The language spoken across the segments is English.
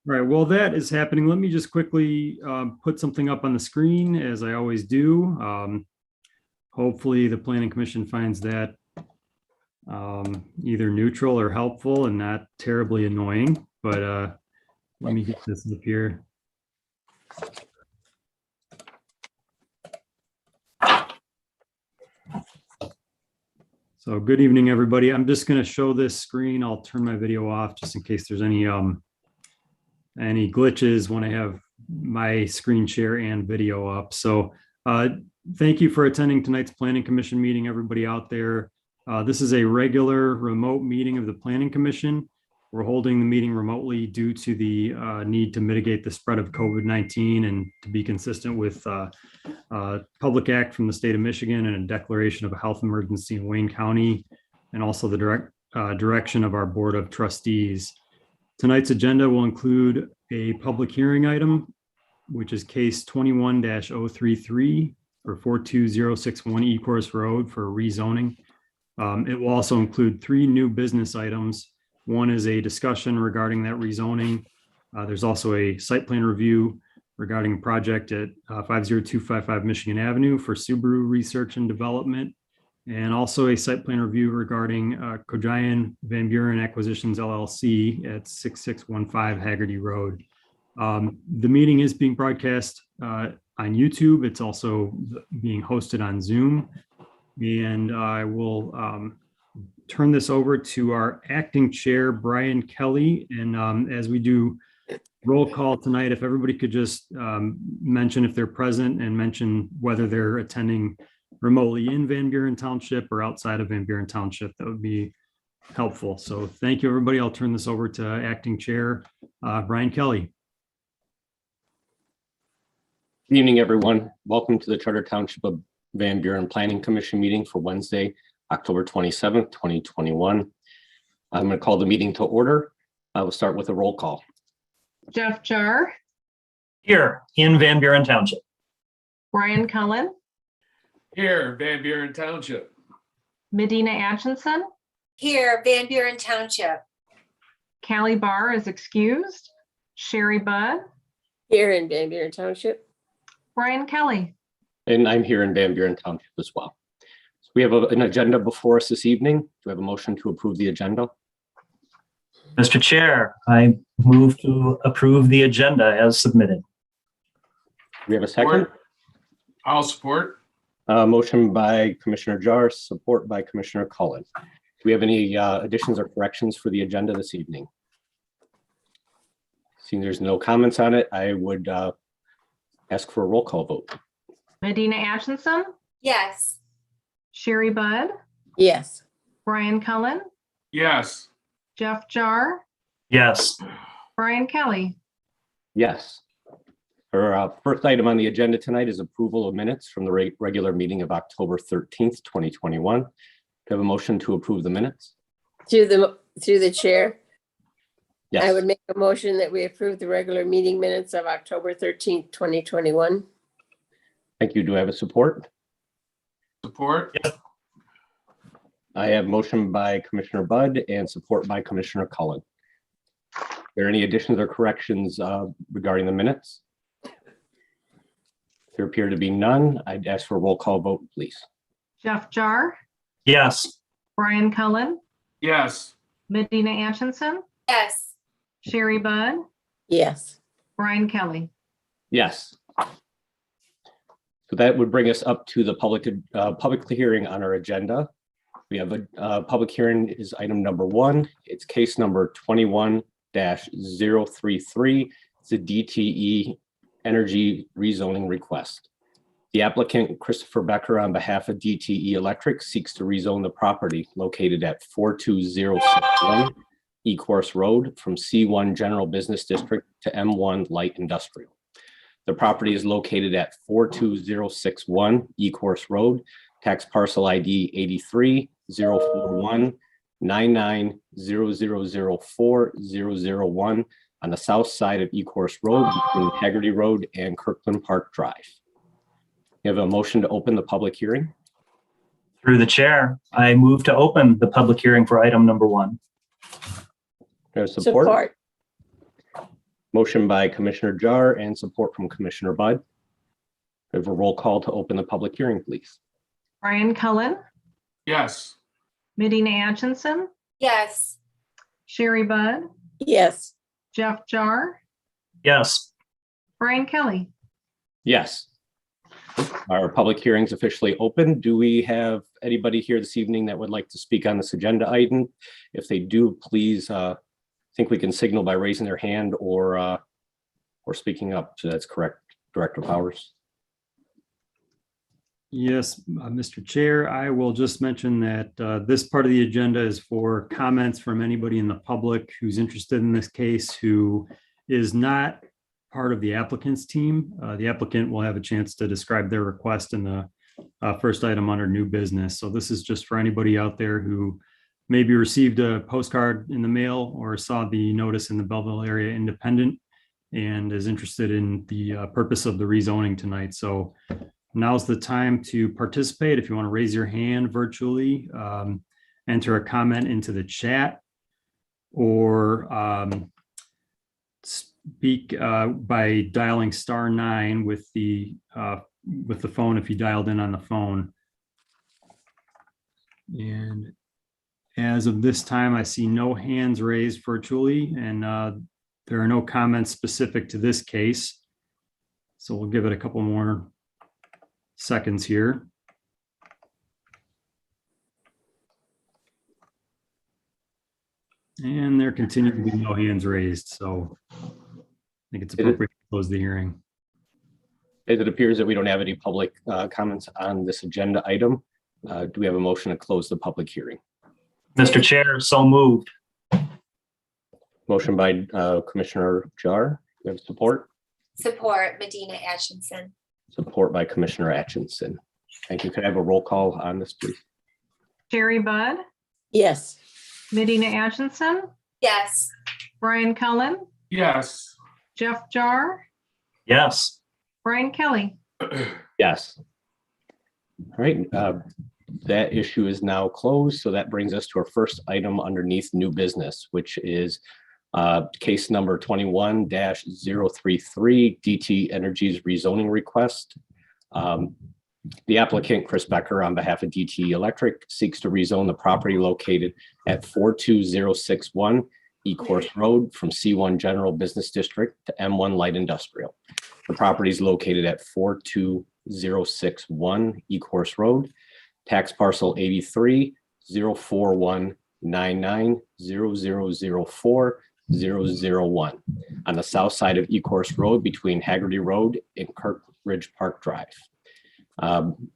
All right, while that is happening, let me just quickly put something up on the screen as I always do. Hopefully the Planning Commission finds that either neutral or helpful and not terribly annoying, but let me get this up here. So good evening, everybody. I'm just going to show this screen. I'll turn my video off just in case there's any glitches when I have my screen share and video up. So thank you for attending tonight's Planning Commission meeting, everybody out there. This is a regular remote meeting of the Planning Commission. We're holding the meeting remotely due to the need to mitigate the spread of COVID-19 and to be consistent with Public Act from the state of Michigan and a declaration of a health emergency in Wayne County, and also the direction of our Board of Trustees. Tonight's agenda will include a public hearing item, which is case 21-033 for 42061 Ecorse Road for rezoning. It will also include 3 new business items. One is a discussion regarding that rezoning. There's also a site plan review regarding a project at 50255 Michigan Avenue for Subaru Research and Development, and also a site plan review regarding Kojayan Van Buren Acquisitions LLC at 6615 Haggerty Road. The meeting is being broadcast on YouTube. It's also being hosted on Zoom. And I will turn this over to our acting chair, Brian Kelly. And as we do roll call tonight, if everybody could just mention if they're present and mention whether they're attending remotely in Van Buren Township or outside of Van Buren Township, that would be helpful. So thank you, everybody. I'll turn this over to acting chair, Brian Kelly. Good evening, everyone. Welcome to the Charter Township of Van Buren Planning Commission meeting for Wednesday, October 27th, 2021. I'm going to call the meeting to order. I will start with a roll call. Jeff Jar. Here in Van Buren Township. Brian Cullen. Here, Van Buren Township. Medina Atchison. Here, Van Buren Township. Callie Barr is excused. Sherry Budd. Here in Van Buren Township. Brian Kelly. And I'm here in Van Buren Township as well. So we have an agenda before us this evening. Do we have a motion to approve the agenda? Mr. Chair, I move to approve the agenda as submitted. Do we have a second? I'll support. Motion by Commissioner Jar, support by Commissioner Cullen. Do we have any additions or corrections for the agenda this evening? Seeing there's no comments on it, I would ask for a roll call vote. Medina Atchison. Yes. Sherry Budd. Yes. Brian Cullen. Yes. Jeff Jar. Yes. Brian Kelly. Yes. Our first item on the agenda tonight is approval of minutes from the regular meeting of October 13th, 2021. Do you have a motion to approve the minutes? Through the chair, Yes. I would make a motion that we approve the regular meeting minutes of October 13th, 2021. Thank you. Do I have a support? Support. Yes. I have motion by Commissioner Budd and support by Commissioner Cullen. Are there any additions or corrections regarding the minutes? There appear to be none. I'd ask for a roll call vote, please. Jeff Jar. Yes. Brian Cullen. Yes. Medina Atchison. Yes. Sherry Budd. Yes. Brian Kelly. Yes. So that would bring us up to the public hearing on our agenda. We have a public hearing is item number 1. It's case number 21-033. It's a DTE energy rezoning request. The applicant, Christopher Becker, on behalf of DTE Electric, seeks to rezone the property located at 42061 Ecorse Road from C1 General Business District to M1 Light Industrial. The property is located at 42061 Ecorse Road, tax parcel ID 83-041-99-0004-001 on the south side of Ecorse Road between Haggerty Road and Kirkland Park Drive. You have a motion to open the public hearing? Through the chair, I move to open the public hearing for item number 1. There's support. Motion by Commissioner Jar and support from Commissioner Bud. We have a roll call to open the public hearing, please. Brian Cullen, Yes. Medina Atchison, Yes. Sherry Budd, yes, Jeff Jar, yes, Brian Kelly. Yes. Our public hearing's officially open. Do we have anybody here this evening that would like to speak on this agenda item? If they do, please, think we can signal by raising their hand or speaking up. So that's correct, Director Powers. Yes, Mr. Chair, I will just mention that this part of the agenda is for comments from anybody in the public who's interested in this case who is not part of the applicant's team. The applicant will have a chance to describe their request in the first item under new business. So this is just for anybody out there who maybe received a postcard in the mail or saw the notice in the Belleville Area Independent and is interested in the purpose of the rezoning tonight. So now's the time to participate. If you want to raise your hand virtually, enter a comment into the chat, or speak by dialing *9 with the phone if you dialed in on the phone. And as of this time, I see no hands raised virtually, and there are no comments specific to this case. So we'll give it a couple more seconds here. And there continue to be no hands raised, so I think it's appropriate to close the hearing. As it appears that we don't have any public comments on this agenda item, do we have a motion to close the public hearing? Mr. Chair, so moved. Motion by Commissioner Jar. We have support. Support Medina Atchison. Support by Commissioner Atchison. Thank you. Could I have a roll call on this, please? Sherry Budd, yes, Medina Atchison, Yes. Brian Cullen, Yes. Jeff Jar, Yes, Brian Kelly. Yes. All right. That issue is now closed. So that brings us to our first item underneath new business, which is case number 21-033 DT Energy's rezoning request. The applicant, Chris Becker, on behalf of DTE Electric, seeks to rezone the property located at 42061 Ecorse Road from C1 General Business District to M1 Light Industrial. The property is located at 42061 Ecorse Road, tax parcel 83-04199-0004-001 on the south side of Ecorse Road between Haggerty Road and Kirk Ridge Park Drive.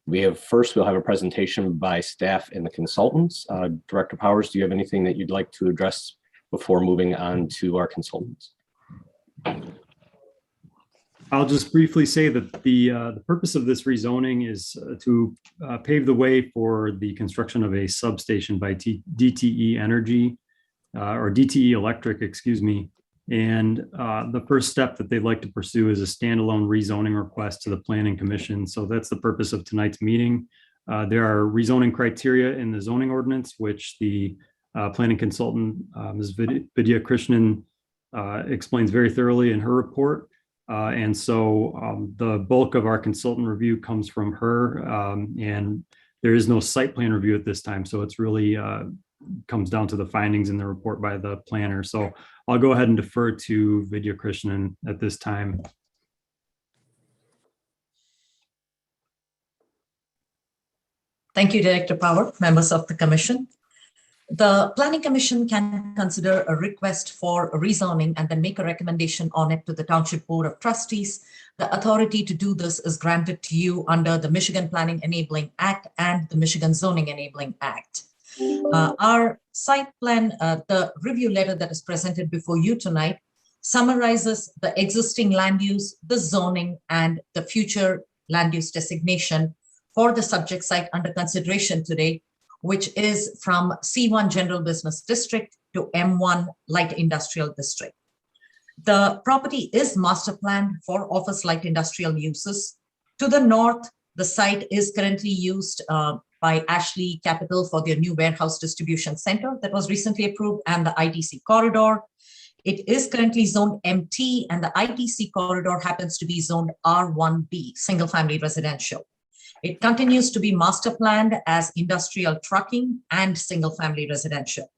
We'll have a presentation by staff and the consultants. Director Powers, do you have anything that you'd like to address before moving on to our consultants? I'll just briefly say that the purpose of this rezoning is to pave the way for the construction of a substation by DTE Energy or DTE Electric, excuse me. And the first step that they'd like to pursue is a standalone rezoning request to the Planning Commission. So that's the purpose of tonight's meeting. There are rezoning criteria in the zoning ordinance, which the planning consultant, Ms. Vidya Krishnan, explains very thoroughly in her report. And so the bulk of our consultant review comes from her, and there is no site plan review at this time. So it's really comes down to the findings in the report by the planner. So I'll go ahead and defer to Vidya Krishnan at this time. Thank you, Director Power, members of the Commission. The Planning Commission can consider a request for rezoning and then make a recommendation on it to the Township Board of Trustees. The authority to do this is granted to you under the Michigan Planning Enabling Act and the Michigan Zoning Enabling Act. Our site plan, the review letter that is presented before you tonight, summarizes the existing land use, the zoning, and the future land use designation for the subject site under consideration today, which is from C1 General Business District to M1 Light Industrial District. The property is master planned for office light industrial uses. To the north, the site is currently used by Ashley Capital for their new warehouse distribution center that was recently approved and the ITC corridor. It is currently zoned MT, and the ITC corridor happens to be zoned R1B, single family residential. It continues to be master planned as industrial trucking and single family residential.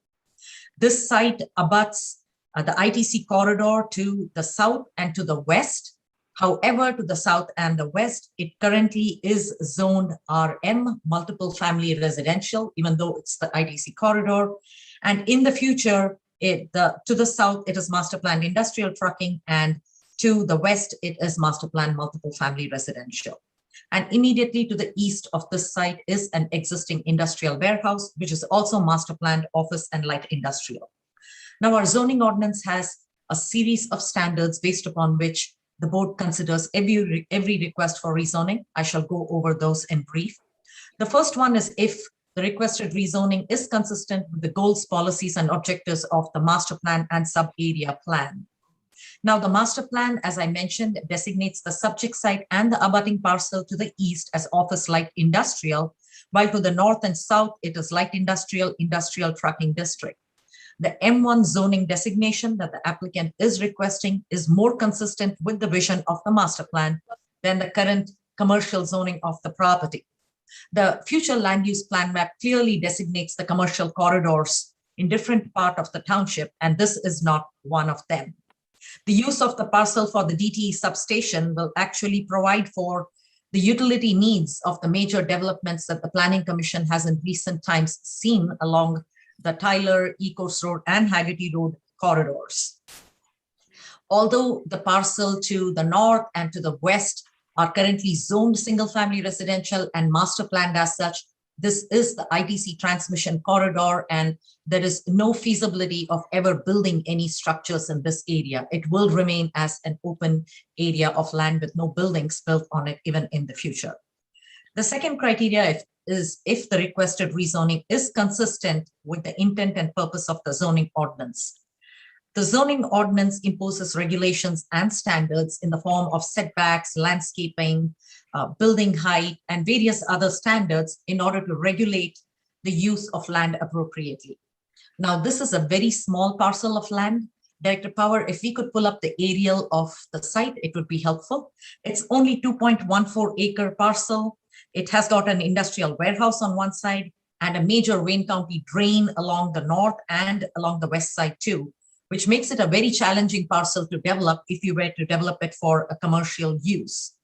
This site abuts the ITC corridor to the south and to the west. However, to the south and the west, it currently is zoned RM, multiple family residential, even though it's the ITC corridor. And in the future, to the south, it is master planned industrial trucking, and to the west, it is master planned multiple family residential. And immediately to the east of this site is an existing industrial warehouse, which is also master planned office and light industrial. Now, our zoning ordinance has a series of standards based upon which the board considers every request for rezoning. I shall go over those in brief. The first one is if the requested rezoning is consistent with the goals, policies, and objectives of the master plan and sub-area plan. Now, the master plan, as I mentioned, designates the subject site and the abutting parcel to the east as office light industrial, while to the north and south, it is light industrial, industrial trucking district. The M1 zoning designation that the applicant is requesting is more consistent with the vision of the master plan than the current commercial zoning of the property. The future land use plan map clearly designates the commercial corridors in different part of the township, and this is not one of them. The use of the parcel for the DTE substation will actually provide for the utility needs of the major developments that the Planning Commission has in recent times seen along the Tyler, Ecos Road, and Haggerty Road corridors. Although the parcel to the north and to the west are currently zoned single-family residential and master planned as such, this is the ITC transmission corridor, and there is no feasibility of ever building any structures in this area. It will remain as an open area of land with no buildings built on it even in the future. The second criteria is if the requested rezoning is consistent with the intent and purpose of the zoning ordinance. The zoning ordinance imposes regulations and standards in the form of setbacks, landscaping, building height, and various other standards in order to regulate the use of land appropriately. Now, this is a very small parcel of land. Director Power, if we could pull up the aerial of the site, it would be helpful. It's only 2.14 acre parcel. It has got an industrial warehouse on one side and a major Wayne County drain along the north and along the west side too, which makes it a very challenging parcel to develop if you were to develop it for a commercial use.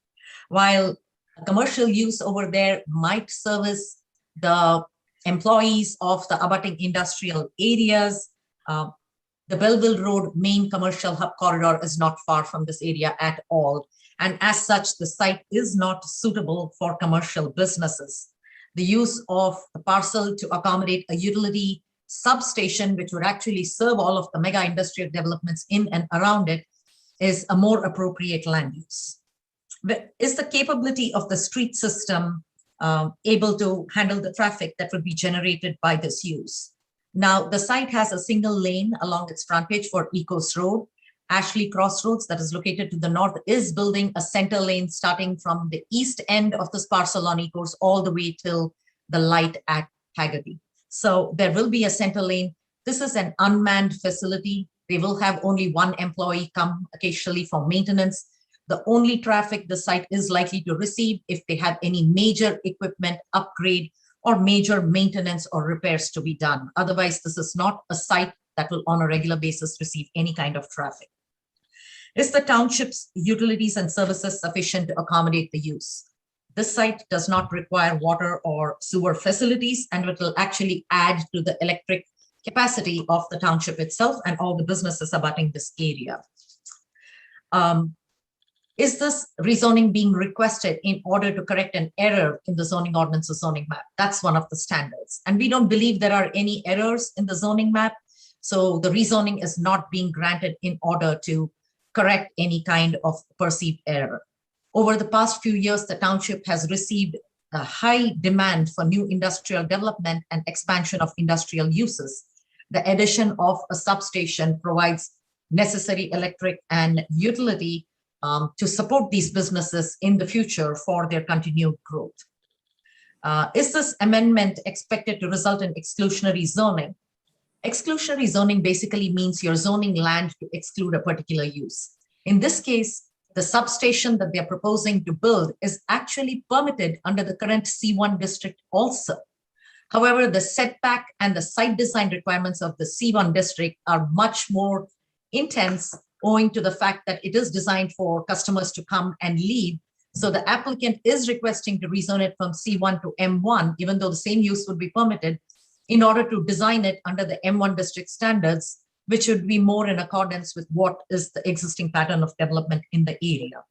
While a commercial use over there might service the employees of the abutting industrial areas, the Belleville Road main commercial hub corridor is not far from this area at all. And as such, the site is not suitable for commercial businesses. The use of the parcel to accommodate a utility substation, which would actually serve all of the mega industrial developments in and around it, is a more appropriate land use. But is the capability of the street system able to handle the traffic that would be generated by this use? Now, the site has a single lane along its frontage for Ecos Road. Ashley Crossroads, that is located to the north, is building a center lane starting from the east end of this parcel on Ecos all the way till the light at Haggerty. So there will be a center lane. This is an unmanned facility. They will have only one employee come occasionally for maintenance. The only traffic the site is likely to receive if they have any major equipment upgrade or major maintenance or repairs to be done. Otherwise, this is not a site that will on a regular basis receive any kind of traffic. Is the township's utilities and services sufficient to accommodate the use? This site does not require water or sewer facilities, and it will actually add to the electric capacity of the township itself and all the businesses abutting this area. Is this rezoning being requested in order to correct an error in the zoning ordinance or zoning map? That's one of the standards. And we don't believe there are any errors in the zoning map. So the rezoning is not being granted in order to correct any kind of perceived error. Over the past few years, the township has received a high demand for new industrial development and expansion of industrial uses. The addition of a substation provides necessary electric and utility to support these businesses in the future for their continued growth. Is this amendment expected to result in exclusionary zoning? Exclusionary zoning basically means you're zoning land to exclude a particular use. In this case, the substation that they're proposing to build is actually permitted under the current C1 district also. However, the setback and the site design requirements of the C1 district are much more intense owing to the fact that it is designed for customers to come and leave. So the applicant is requesting to rezone it from C1 to M1, even though the same use would be permitted, in order to design it under the M1 district standards, which would be more in accordance with what is the existing pattern of development in the area.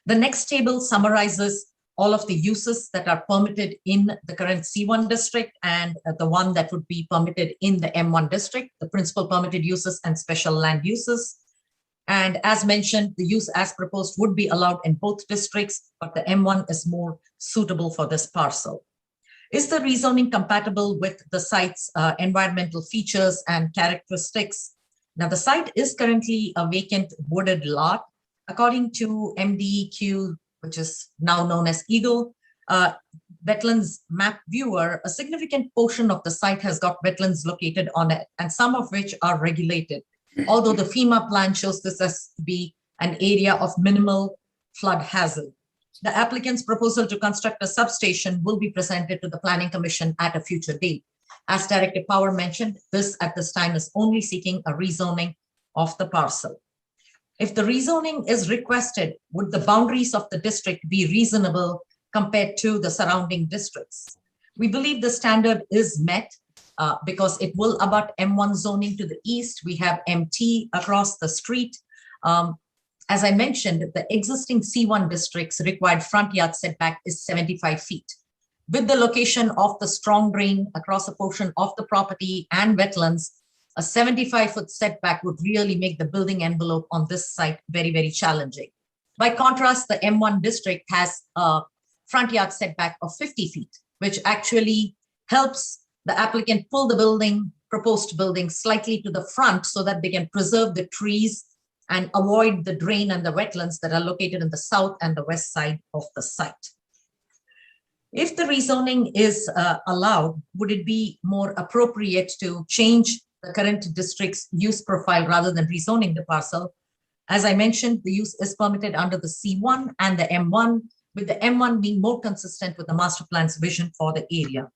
The next table summarizes all of the uses that are permitted in the current C1 district and the one that would be permitted in the M1 district, the principal permitted uses and special land uses. And as mentioned, the use as proposed would be allowed in both districts, but the M1 is more suitable for this parcel. Is the rezoning compatible with the site's environmental features and characteristics? Now, the site is currently a vacant wooded lot. According to MDEQ, which is now known as Eagle, Wetlands Map Viewer, a significant portion of the site has got wetlands located on it, and some of which are regulated. Although the FEMA plan shows this as to be an area of minimal flood hazard. The applicant's proposal to construct a substation will be presented to the Planning Commission at a future date. As Director Power mentioned, this at this time is only seeking a rezoning of the parcel. If the rezoning is requested, would the boundaries of the district be reasonable compared to the surrounding districts? We believe the standard is met because it will abut M1 zoning to the east. We have MT across the street. As I mentioned, the existing C1 district's required front yard setback is 75 feet. With the location of the storm drain across a portion of the property and wetlands, a 75-foot setback would really make the building envelope on this site very, very challenging. By contrast, the M1 district has a front yard setback of 50 feet, which actually helps the applicant pull the proposed building slightly to the front so that they can preserve the trees and avoid the drain and the wetlands that are located in the south and the west side of the site. If the rezoning is allowed, would it be more appropriate to change the current district's use profile rather than rezoning the parcel? As I mentioned, the use is permitted under the C1 and the M1, with the M1 being more consistent with the master plan's vision for the area.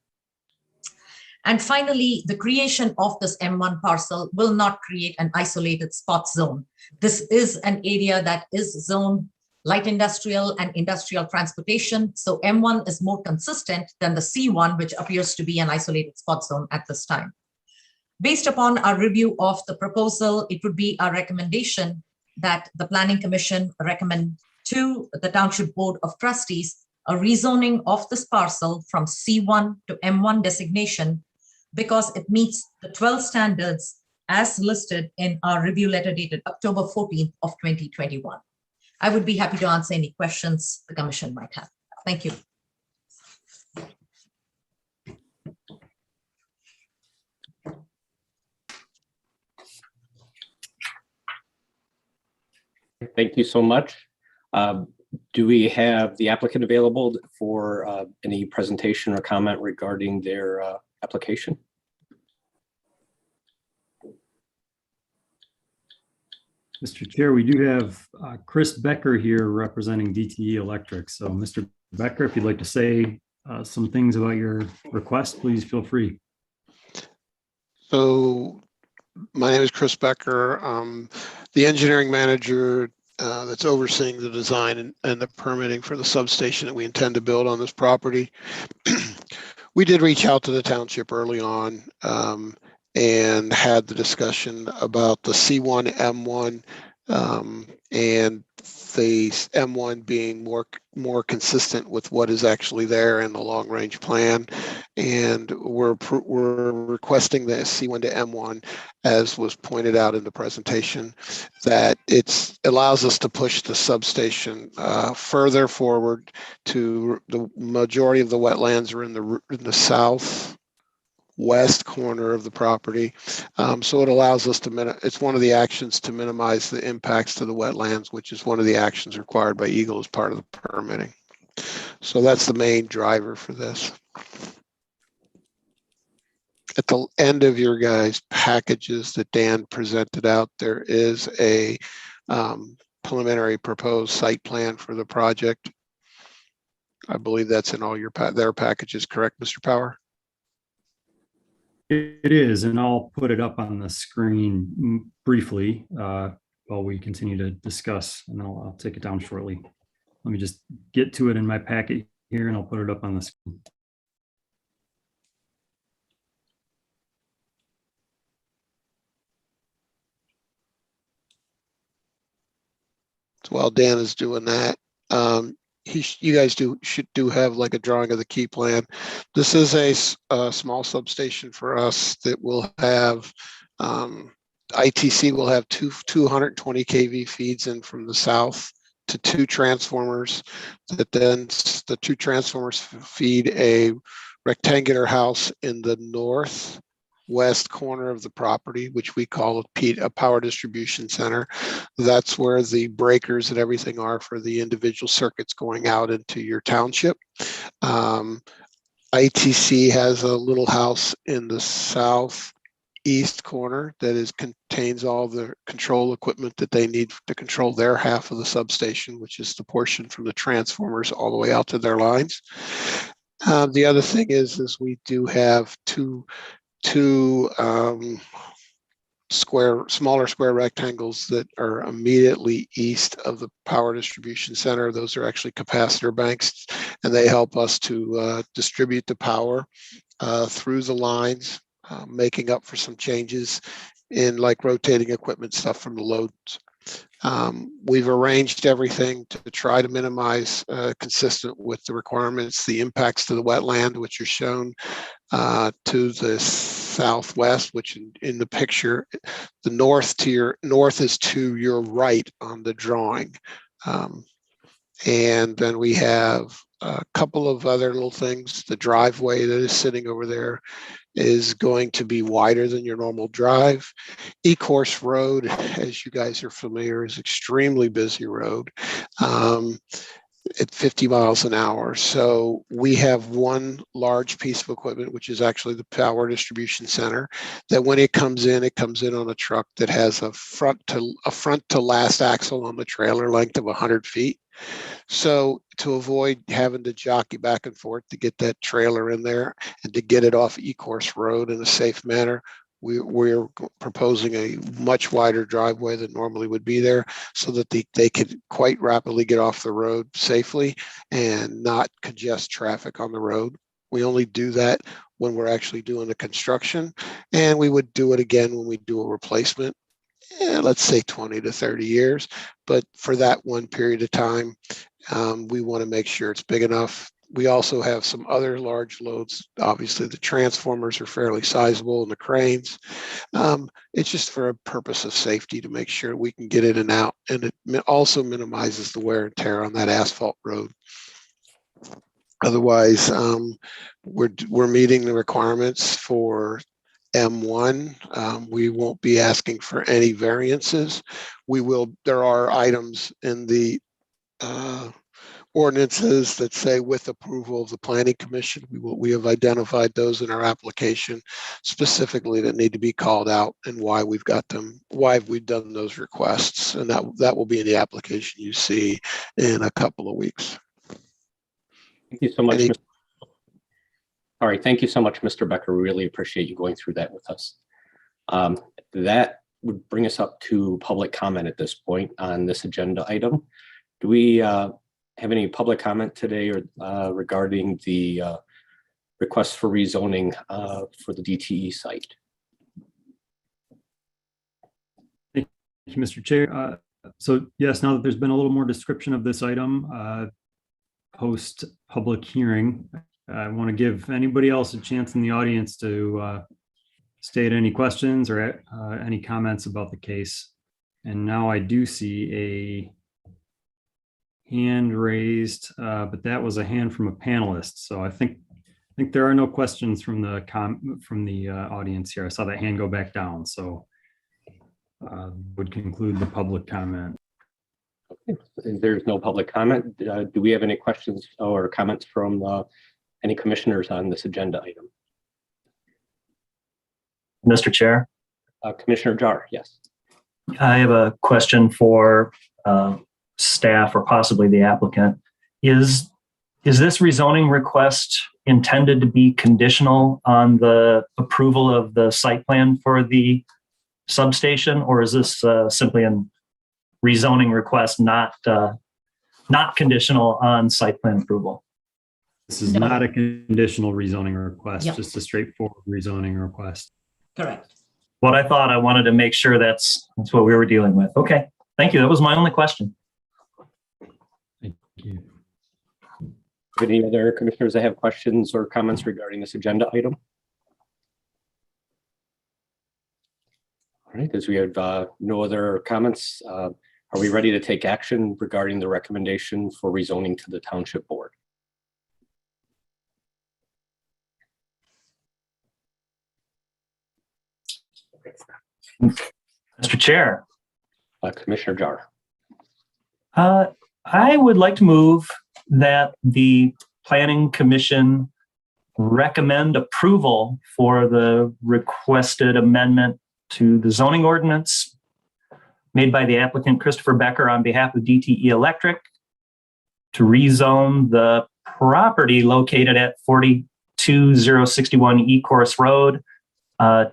And finally, the creation of this M1 parcel will not create an isolated spot zone. This is an area that is zoned light industrial and industrial transportation. So M1 is more consistent than the C1, which appears to be an isolated spot zone at this time. Based upon our review of the proposal, it would be our recommendation that the Planning Commission recommend to the Township Board of Trustees a rezoning of this parcel from C1 to M1 designation because it meets the 12 standards as listed in our review letter dated October 14th of 2021. I would be happy to answer any questions the Commission might have. Thank you. Thank you so much. Do we have the applicant available for any presentation or comment regarding their application? Mr. Chair, we do have Chris Becker here representing DTE Electric. So Mr. Becker, if you'd like to say some things about your request, please feel free. So my name is Chris Becker. I'm the engineering manager that's overseeing the design and the permitting for the substation that we intend to build on this property. We did reach out to the township early on and had the discussion about the C1, M1, and the M1 being more consistent with what is actually there in the long range plan. And we're requesting the C1 to M1, as was pointed out in the presentation, that it allows us to push the substation further forward to the majority of the wetlands are in the south west corner of the property. So it allows us to, it's one of the actions to minimize the impacts to the wetlands, which is one of the actions required by Eagle as part of the permitting. So that's the main driver for this. at the end of your guys' packages that Dan presented out, there is a preliminary proposed site plan for the project. I believe that's in all your their packages, correct, Mr. Power? It is, and I'll put it up on the screen briefly while we continue to discuss, and I'll take it down shortly. Let me just get to it in my packet here, and I'll put it up on the screen. So while Dan is doing that, you guys should have like a drawing of the key plan. This is a small substation for us that will have ITC will have 220 kV feeds in from the south to 2 transformers that then the 2 transformers feed a rectangular house in the northwest corner of the property, which we call a power distribution center. That's where the breakers and everything are for the individual circuits going out into your township. ITC has a little house in the southeast corner that contains all the control equipment that they need to control their half of the substation, which is the portion from the transformers all the way out to their lines. The other thing is we do have two smaller square rectangles that are immediately east of the power distribution center. Those are actually capacitor banks, and they help us to distribute the power through the lines, making up for some changes in like rotating equipment stuff from the loads. We've arranged everything to try to minimize, consistent with the requirements, the impacts to the wetland, which are shown to the southwest, which in the picture, the north is to your right on the drawing. And then we have a couple of other little things. The driveway that is sitting over there is going to be wider than your normal drive. E-course road, as you guys are familiar, is extremely busy road at 50 miles an hour. So we have one large piece of equipment, which is actually the power distribution center, that when it comes in on a truck that has a front to last axle on the trailer length of 100 feet. So to avoid having to jockey back and forth to get that trailer in there and to get it off E-course road in a safe manner, we're proposing a much wider driveway than normally would be there so that they could quite rapidly get off the road safely and not congest traffic on the road. We only do that when we're actually doing the construction, and we would do it again when we do a replacement. Let's say 20 to 30 years. But for that one period of time, we want to make sure it's big enough. We also have some other large loads. Obviously, the transformers are fairly sizable and the cranes. It's just for a purpose of safety to make sure we can get in and out. And it also minimizes the wear and tear on that asphalt road. Otherwise, we're meeting the requirements for M1. We won't be asking for any variances. There are items in the ordinances that say with approval of the Planning Commission. We have identified those in our application specifically that need to be called out and why we've done those requests. And that will be in the application you see in a couple of weeks. Thank you so much. All right, thank you so much, Mr. Becker. We really appreciate you going through that with us. That would bring us up to public comment at this point on this agenda item. Do we have any public comment today or regarding the request for rezoning for the DTE site? Thank you, Mr. Chair. So yes, now that there's been a little more description of this item post public hearing, I want to give anybody else a chance in the audience to state any questions or any comments about the case. And now I do see a hand raised, but that was a hand from a panelist. So I think there are no questions from the audience here. I saw that hand go back down. So would conclude the public comment. Okay. There's no public comment. Do we have any questions or comments from any commissioners on this agenda item? Mr. Chair, Commissioner Jar, yes. I have a question for staff or possibly the applicant. Is this rezoning request intended to be conditional on the approval of the site plan for the substation, or is this simply a rezoning request not conditional on site plan approval? This is No. not a conditional rezoning request, Yeah. just a straightforward rezoning request. Correct. What I thought, I wanted to make sure that's what we were dealing with. Okay, thank you. That was my only question. Thank you. Any other commissioners that have questions or comments regarding this agenda item? All right, as we have no other comments, are we ready to take action regarding the recommendation for rezoning to the Township Board? Mr. Chair, Commissioner Jar. I would like to move that the Planning Commission recommend approval for the requested amendment to the zoning ordinance made by the applicant Christopher Becker on behalf of DTE Electric to rezone the property located at 42061 E-Course Road,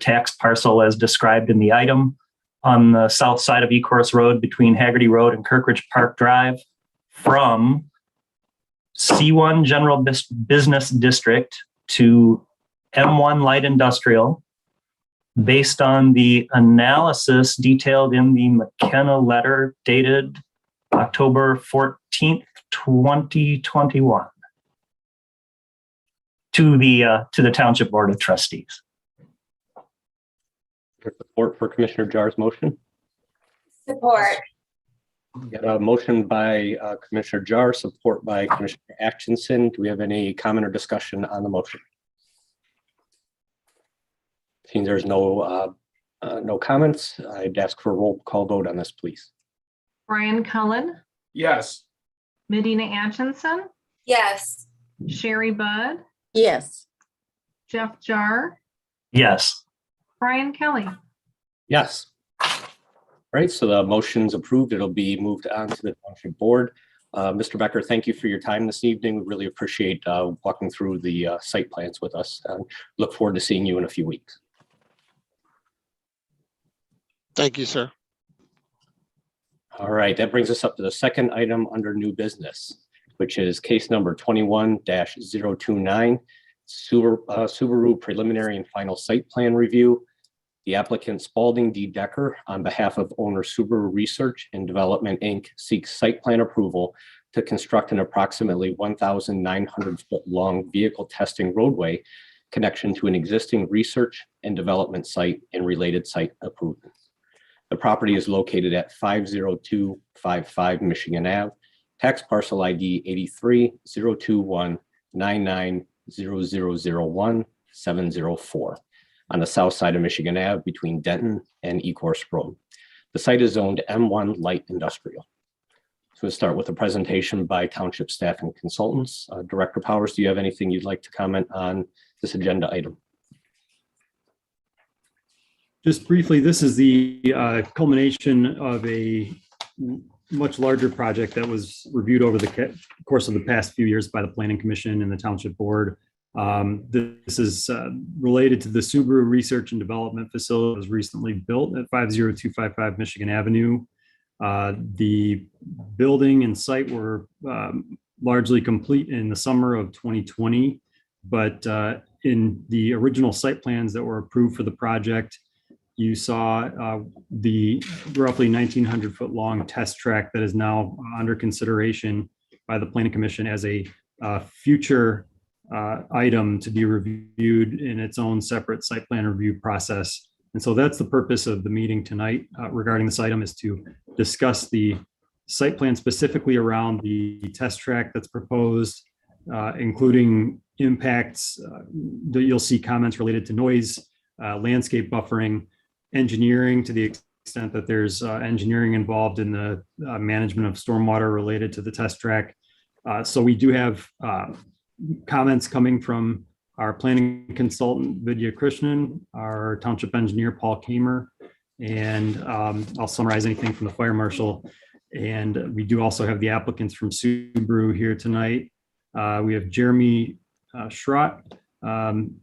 tax parcel as described in the item, on the south side of E-Course Road between Haggerty Road and Kirkridge Park Drive, from C1 General Business District to M1 Light Industrial, based on the analysis detailed in the McKenna letter dated October 14th, 2021 to the Township Board of Trustees. Support for Commissioner Jar's motion. Support. Got a motion by Commissioner Jar, support by Commissioner Atchison. Do we have any comment or discussion on the motion? Seeing there's no comments, I'd ask for a roll call vote on this, please. Brian Cullen, Yes. Medina Atchison, Yes. Sherry Budd, Yes. Jeff Jar, Yes. Brian Kelly. Yes. All right, so the motion's approved. It'll be moved on to the Township Board. Mr. Becker, thank you for your time this evening. We really appreciate walking through the site plans with us, and look forward to seeing you in a few weeks. Thank you, sir. All right, that brings us up to the second item under new business, which is case number 21-029, Subaru preliminary and final site plan review. The applicant Spalding D. Decker, on behalf of owner Subaru Research and Development, Inc., seeks site plan approval to construct an approximately 1,900-foot long vehicle testing roadway connection to an existing research and development site and related site improvements. The property is located at 50255 Michigan Ave, tax parcel ID 83-021-99-0001-704. On the south side of Michigan Ave between Denton and E-Course Road. The site is zoned M1 Light Industrial. So we'll start with a presentation by Township staff and consultants. Director Powers, do you have anything you'd like to comment on this agenda item? Just briefly, this is the culmination of a much larger project that was reviewed over the course of the past few years by the Planning Commission and the Township Board. This is related to the Subaru Research and Development Facility that was recently built at 50255 Michigan Avenue. The building and site were largely complete in the summer of 2020, but in the original site plans that were approved for the project, you saw the roughly 1,900-foot long test track that is now under consideration by the Planning Commission as a future item to be reviewed in its own separate site plan review process. And so that's the purpose of the meeting tonight regarding this item, is to discuss the site plan specifically around the test track that's proposed, including impacts that you'll see comments related to noise, landscape buffering, engineering to the extent that there's engineering involved in the management of stormwater related to the test track. So we do have comments coming from our planning consultant, Vidya Krishnan, our township engineer, Paul Kamer, and I'll summarize anything from the fire marshal. And we do also have the applicants from Subaru here tonight. We have Jeremy Schrott and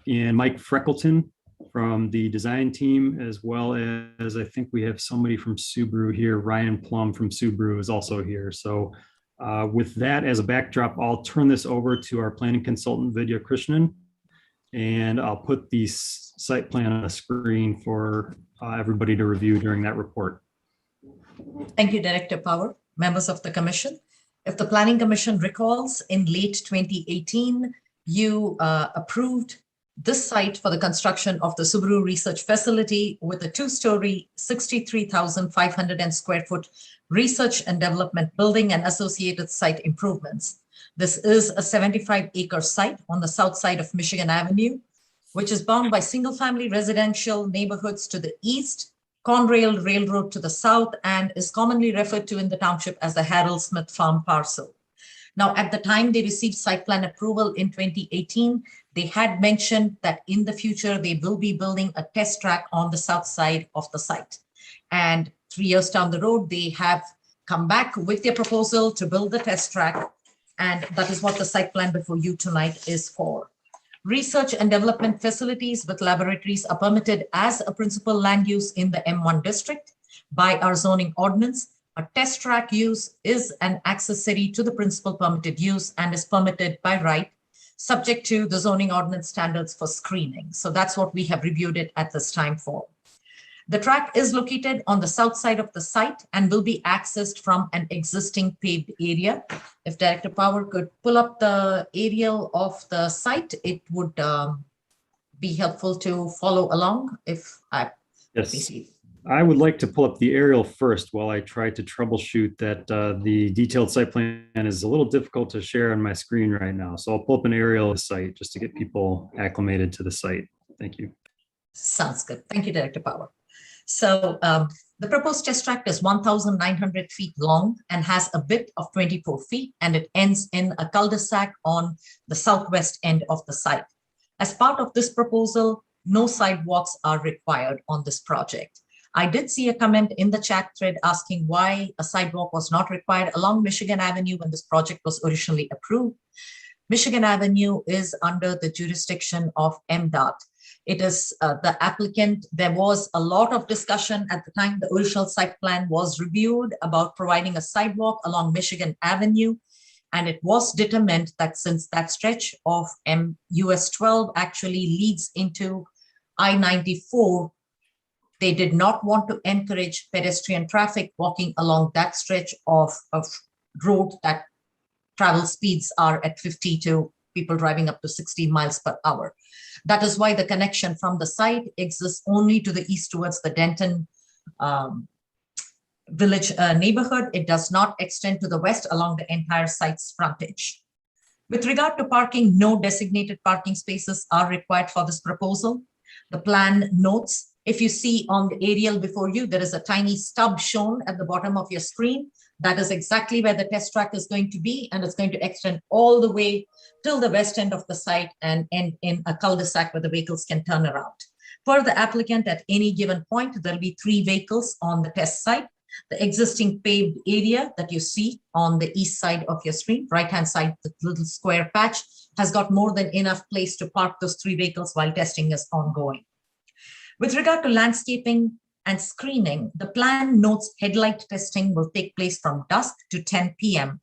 Mike Freckleton from the design team, as well as I think we have somebody from Subaru here. Ryan Plum from Subaru is also here. So with that as a backdrop, I'll turn this over to our planning consultant, Vidya Krishnan, and I'll put the site plan on the screen for everybody to review during that report. Thank you, Director Power, members of the commission. If the Planning Commission recalls, in late 2018, you approved this site for the construction of the Subaru research facility with a two-story, 63,500 square foot research and development building and associated site improvements. This is a 75-acre site on the south side of Michigan Avenue, which is bound by single-family residential neighborhoods to the east, Conrail Railroad to the south, and is commonly referred to in the township as the Harold Smith Farm parcel. Now, at the time they received site plan approval in 2018, they had mentioned that in the future, they will be building a test track on the south side of the site. And 3 years down the road, they have come back with their proposal to build the test track. And that is what the site plan before you tonight is for. Research and development facilities with laboratories are permitted as a principal land use in the M1 district by our zoning ordinance. A test track use is an accessory to the principal permitted use and is permitted by right, subject to the zoning ordinance standards for screening. So that's what we have reviewed it at this time for. The track is located on the south side of the site and will be accessed from an existing paved area. If Director Power could pull up the aerial of the site, it would be helpful to follow along. If I Yes, I would like to pull up the aerial first while I try to troubleshoot that the detailed site plan is a little difficult to share on my screen right now. So I'll pull up an aerial of the site just to get people acclimated to the site. Thank you. Sounds good. Thank you, Director Power. So the proposed test track is 1,900 feet long and has a width of 24 feet, and it ends in a cul-de-sac on the southwest end of the site. As part of this proposal, no sidewalks are required on this project. I did see a comment in the chat thread asking why a sidewalk was not required along Michigan Avenue when this project was originally approved. Michigan Avenue is under the jurisdiction of MDOT. It is the applicant. There was a lot of discussion at the time the original site plan was reviewed about providing a sidewalk along Michigan Avenue. And it was determined that since that stretch of US 12 actually leads into I-94, they did not want to encourage pedestrian traffic walking along that stretch of road that travel speeds are at 50 to people driving up to 60 miles per hour. That is why the connection from the site exists only to the east towards the Denton Village neighborhood. It does not extend to the west along the entire site's frontage. With regard to parking, no designated parking spaces are required for this proposal. The plan notes, if you see on the aerial before you, there is a tiny stub shown at the bottom of your screen. That is exactly where the test track is going to be, and it's going to extend all the way till the west end of the site and end in a cul-de-sac where the vehicles can turn around. For the applicant, at any given point, there'll be 3 vehicles on the test site. The existing paved area that you see on the east side of your screen, right-hand side, the little square patch, has got more than enough place to park those 3 vehicles while testing is ongoing. With regard to landscaping and screening, the plan notes headlight testing will take place from dusk to 10 p.m.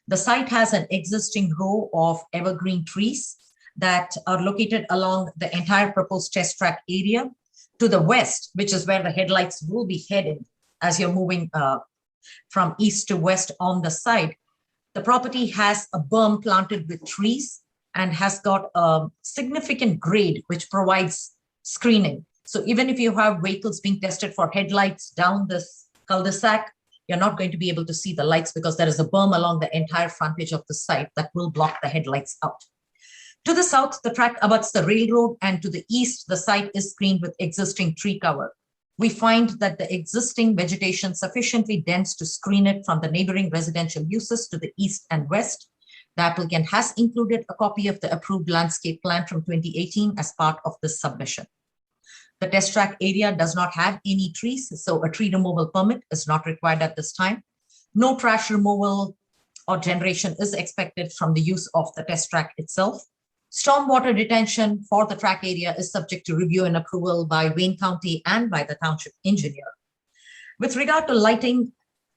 The site has an existing row of evergreen trees that are located along the entire proposed test track area. To the west, which is where the headlights will be headed as you're moving from east to west on the site, the property has a berm planted with trees and has got a significant grade which provides screening. So even if you have vehicles being tested for headlights down this cul-de-sac, you're not going to be able to see the lights because there is a berm along the entire frontage of the site that will block the headlights out. To the south, the track abuts the railroad, and to the east, the site is screened with existing tree cover. We find that the existing vegetation sufficiently dense to screen it from the neighboring residential uses to the east and west. The applicant has included a copy of the approved landscape plan from 2018 as part of this submission. The test track area does not have any trees, so a tree removal permit is not required at this time. No trash removal or generation is expected from the use of the test track itself. Stormwater detention for the track area is subject to review and approval by Wayne County and by the township engineer. With regard to lighting,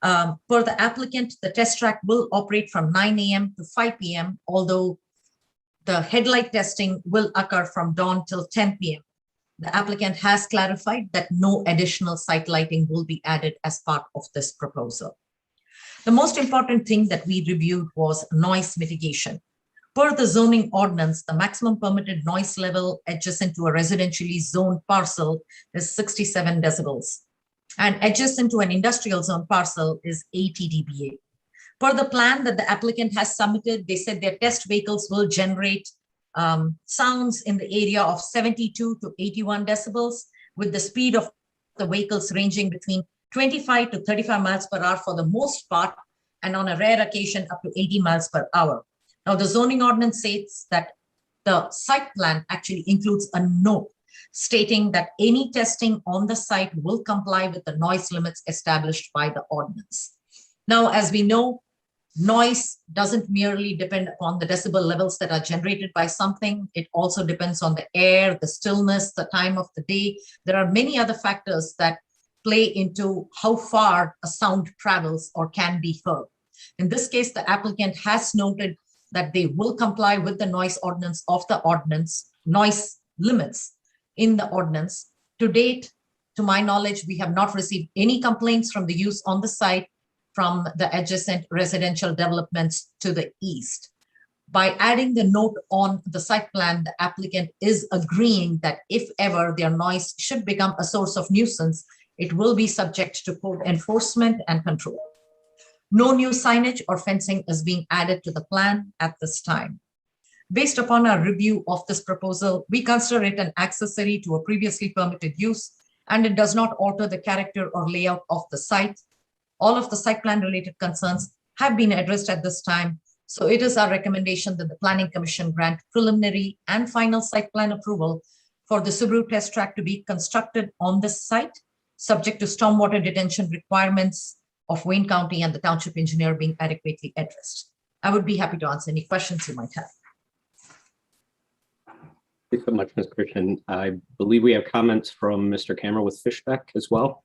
per the applicant, the test track will operate from 9 a.m. to 5 p.m., although the headlight testing will occur from dawn till 10 p.m. The applicant has clarified that no additional site lighting will be added as part of this proposal. The most important thing that we reviewed was noise mitigation. Per the zoning ordinance, the maximum permitted noise level adjacent to a residentially zoned parcel is 67 decibels. And adjacent to an industrial zone parcel is 80 dBA. Per the plan that the applicant has submitted, they said their test vehicles will generate sounds in the area of 72 to 81 decibels, with the speed of the vehicles ranging between 25 to 35 miles per hour for the most part, and on a rare occasion up to 80 miles per hour. Now, the zoning ordinance states that the site plan actually includes a note stating that any testing on the site will comply with the noise limits established by the ordinance. Now, as we know, noise doesn't merely depend upon the decibel levels that are generated by something. It also depends on the air, the stillness, the time of the day. There are many other factors that play into how far a sound travels or can be heard. In this case, the applicant has noted that they will comply with the noise ordinance of the ordinance, noise limits in the ordinance. To date, to my knowledge, we have not received any complaints from the use on the site from the adjacent residential developments to the east. By adding the note on the site plan, the applicant is agreeing that if ever their noise should become a source of nuisance, it will be subject to code enforcement and control. No new signage or fencing is being added to the plan at this time. Based upon our review of this proposal, we consider it an accessory to a previously permitted use, and it does not alter the character or layout of the site. All of the site plan related concerns have been addressed at this time. So it is our recommendation that the Planning Commission grant preliminary and final site plan approval for the Subaru test track to be constructed on this site, subject to stormwater detention requirements of Wayne County and the township engineer being adequately addressed. I would be happy to answer any questions you might have. Thank you so much, Ms. Christian. I believe we have comments from Mr. Cameron with Fishbeck as well.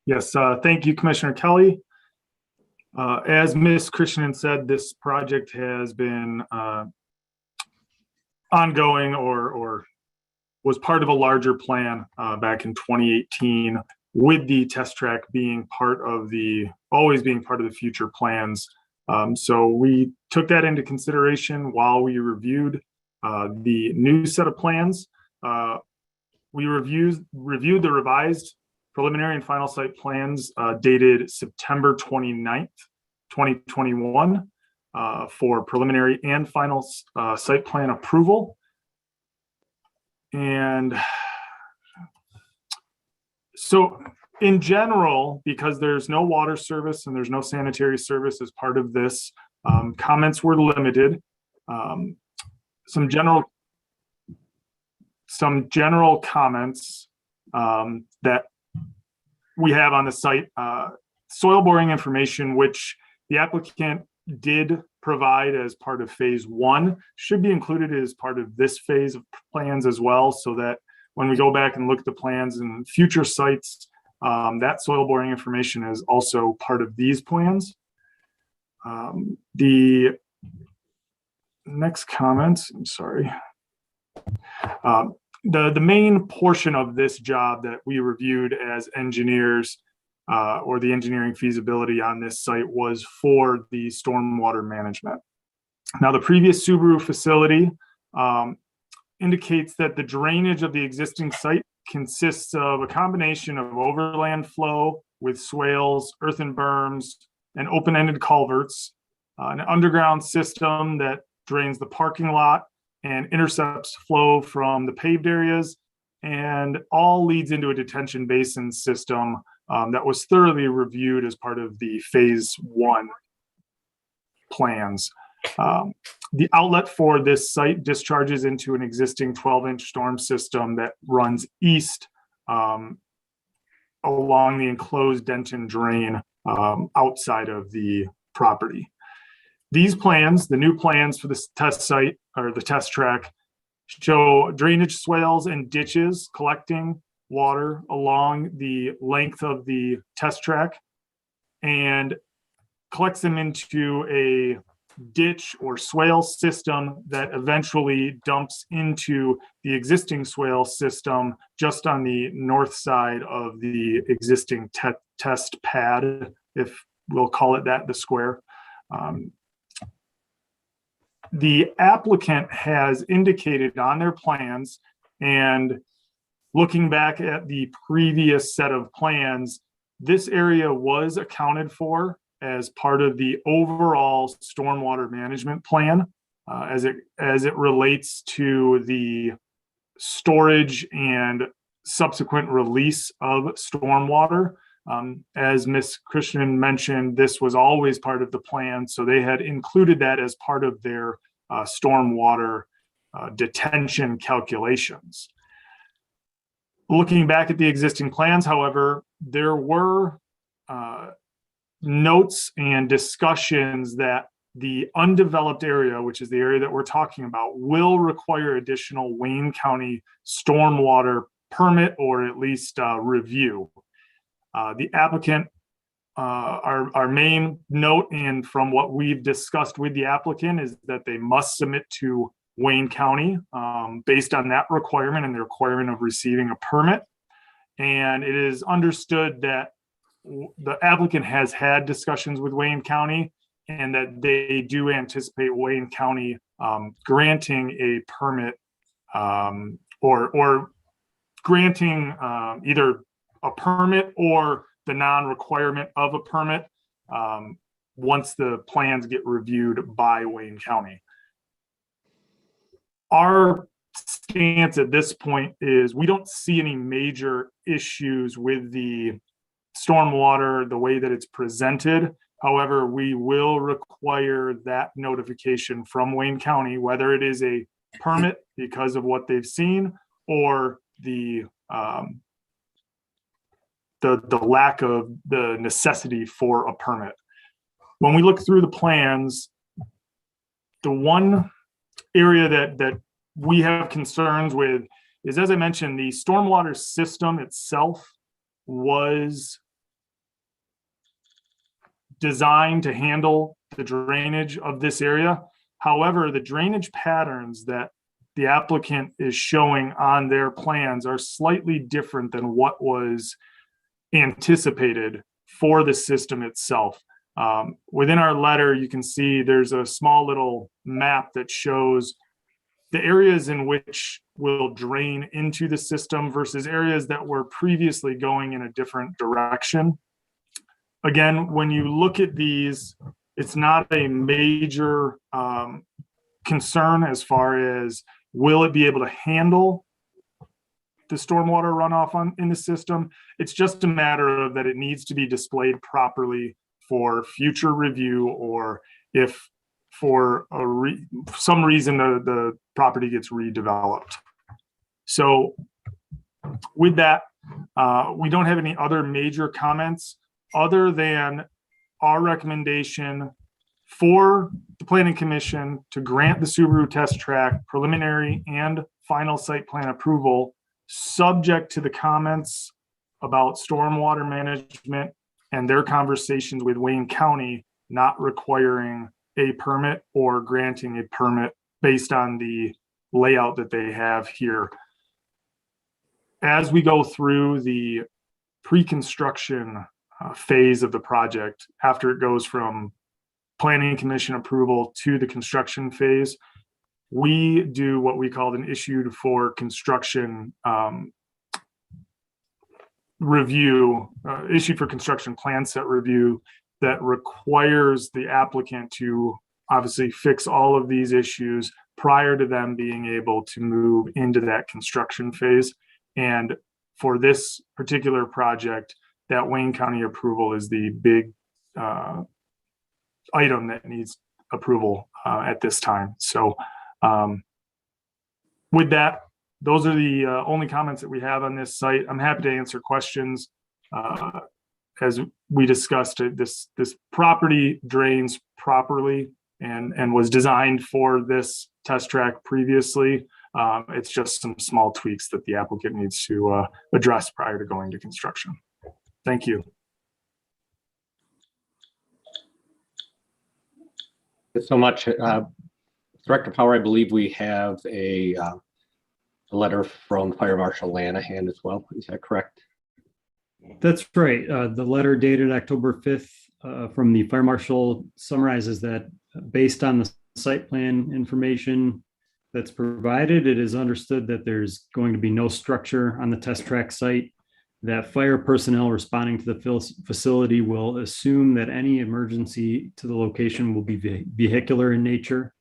Yes, thank you, Commissioner Kelly. As Ms. Christian said, this project has been ongoing or was part of a larger plan back in 2018, with the test track being always being part of the future plans. So we took that into consideration while we reviewed the new set of plans. We reviewed the revised preliminary and final site plans dated September 29th, 2021 for preliminary and final site plan approval. And so in general, because there's no water service and there's no sanitary service as part of this, comments were limited. Some general comments that we have on the site, soil boring information, which the applicant did provide as part of phase 1, should be included as part of this phase of plans as well, so that when we go back and look at the plans and future sites, that soil boring information is also part of these plans. The next comment, I'm sorry. The main portion of this job that we reviewed as engineers or the engineering feasibility on this site was for the stormwater management. Now, the previous Subaru facility indicates that the drainage of the existing site consists of a combination of overland flow with swales, earthen berms, and open-ended culverts, an underground system that drains the parking lot and intercepts flow from the paved areas, and all leads into a detention basin system that was thoroughly reviewed as part of the phase 1 plans. The outlet for this site discharges into an existing 12-inch storm system that runs east along the enclosed Denton drain outside of the property. These plans, the new plans for this test site or the test track, show drainage swales and ditches collecting water along the length of the test track and collects them into a ditch or swale system that eventually dumps into the existing swale system just on the north side of the existing test pad, if we'll call it that, the square. The applicant has indicated on their plans, and looking back at the previous set of plans, this area was accounted for as part of the overall stormwater management plan as it relates to the storage and subsequent release of stormwater. As Ms. Christian mentioned, this was always part of the plan, so they had included that as part of their stormwater detention calculations. Looking back at the existing plans, however, there were notes and discussions that the undeveloped area, which is the area that we're talking about, will require additional Wayne County stormwater permit or at least review. The applicant, our main note, and from what we've discussed with the applicant, is that they must submit to Wayne County based on that requirement and the requirement of receiving a permit. And it is understood that the applicant has had discussions with Wayne County and that they do anticipate Wayne County granting a permit or granting either a permit or the non-requirement of a permit once the plans get reviewed by Wayne County. Our stance at this point is we don't see any major issues with the stormwater, the way that it's presented. However, we will require that notification from Wayne County, whether it is a permit because of what they've seen or the lack of the necessity for a permit. When we look through the plans, the one area that we have concerns with is, as I mentioned, the stormwater system itself was designed to handle the drainage of this area. However, the drainage patterns that the applicant is showing on their plans are slightly different than what was anticipated for the system itself. Within our letter, you can see there's a small little map that shows the areas in which will drain into the system versus areas that were previously going in a different direction. Again, when you look at these, it's not a major concern as far as will it be able to handle the stormwater runoff in the system. It's just a matter of that it needs to be displayed properly for future review, or if for some reason the property gets redeveloped. So with that, we don't have any other major comments other than our recommendation for the Planning Commission to grant the Subaru test track preliminary and final site plan approval, subject to the comments about stormwater management and their conversations with Wayne County not requiring a permit or granting a permit based on the layout that they have here. As we go through the pre-construction phase of the project, after it goes from Planning Commission approval to the construction phase, we do what we call an issued for construction review, issued for construction plan set review that requires the applicant to obviously fix all of these issues prior to them being able to move into that construction phase. And for this particular project, that Wayne County approval is the big item that needs approval at this time. So with that, those are the only comments that we have on this site. I'm happy to answer questions. As we discussed, this property drains properly and was designed for this test track previously. It's just some small tweaks that the applicant needs to address prior to going to construction. Thank you. Thanks so much. Director Power, I believe we have a letter from Fire Marshal Lanahan as well. Is that correct? That's right. The letter dated October 5th from the Fire Marshal summarizes that based on the site plan information that's provided, it is understood that there's going to be no structure on the test track site, that fire personnel responding to the facility will assume that any emergency to the location will be vehicular in nature,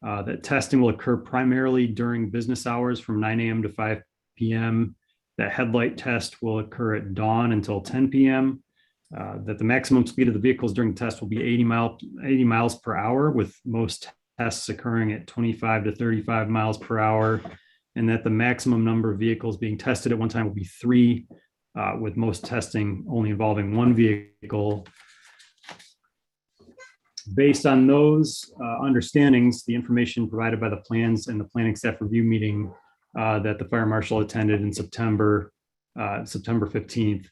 that testing will occur primarily during business hours from 9 a.m. to 5 p.m., that headlight test will occur at dawn until 10 p.m., that the maximum speed of the vehicles during the test will be 80 miles per hour, with most tests occurring at 25 to 35 miles per hour, and that the maximum number of vehicles being tested at one time will be 3, with most testing only involving 1 vehicle. Based on those understandings, the information provided by the plans and the planning staff review meeting that the fire marshal attended in September 15th,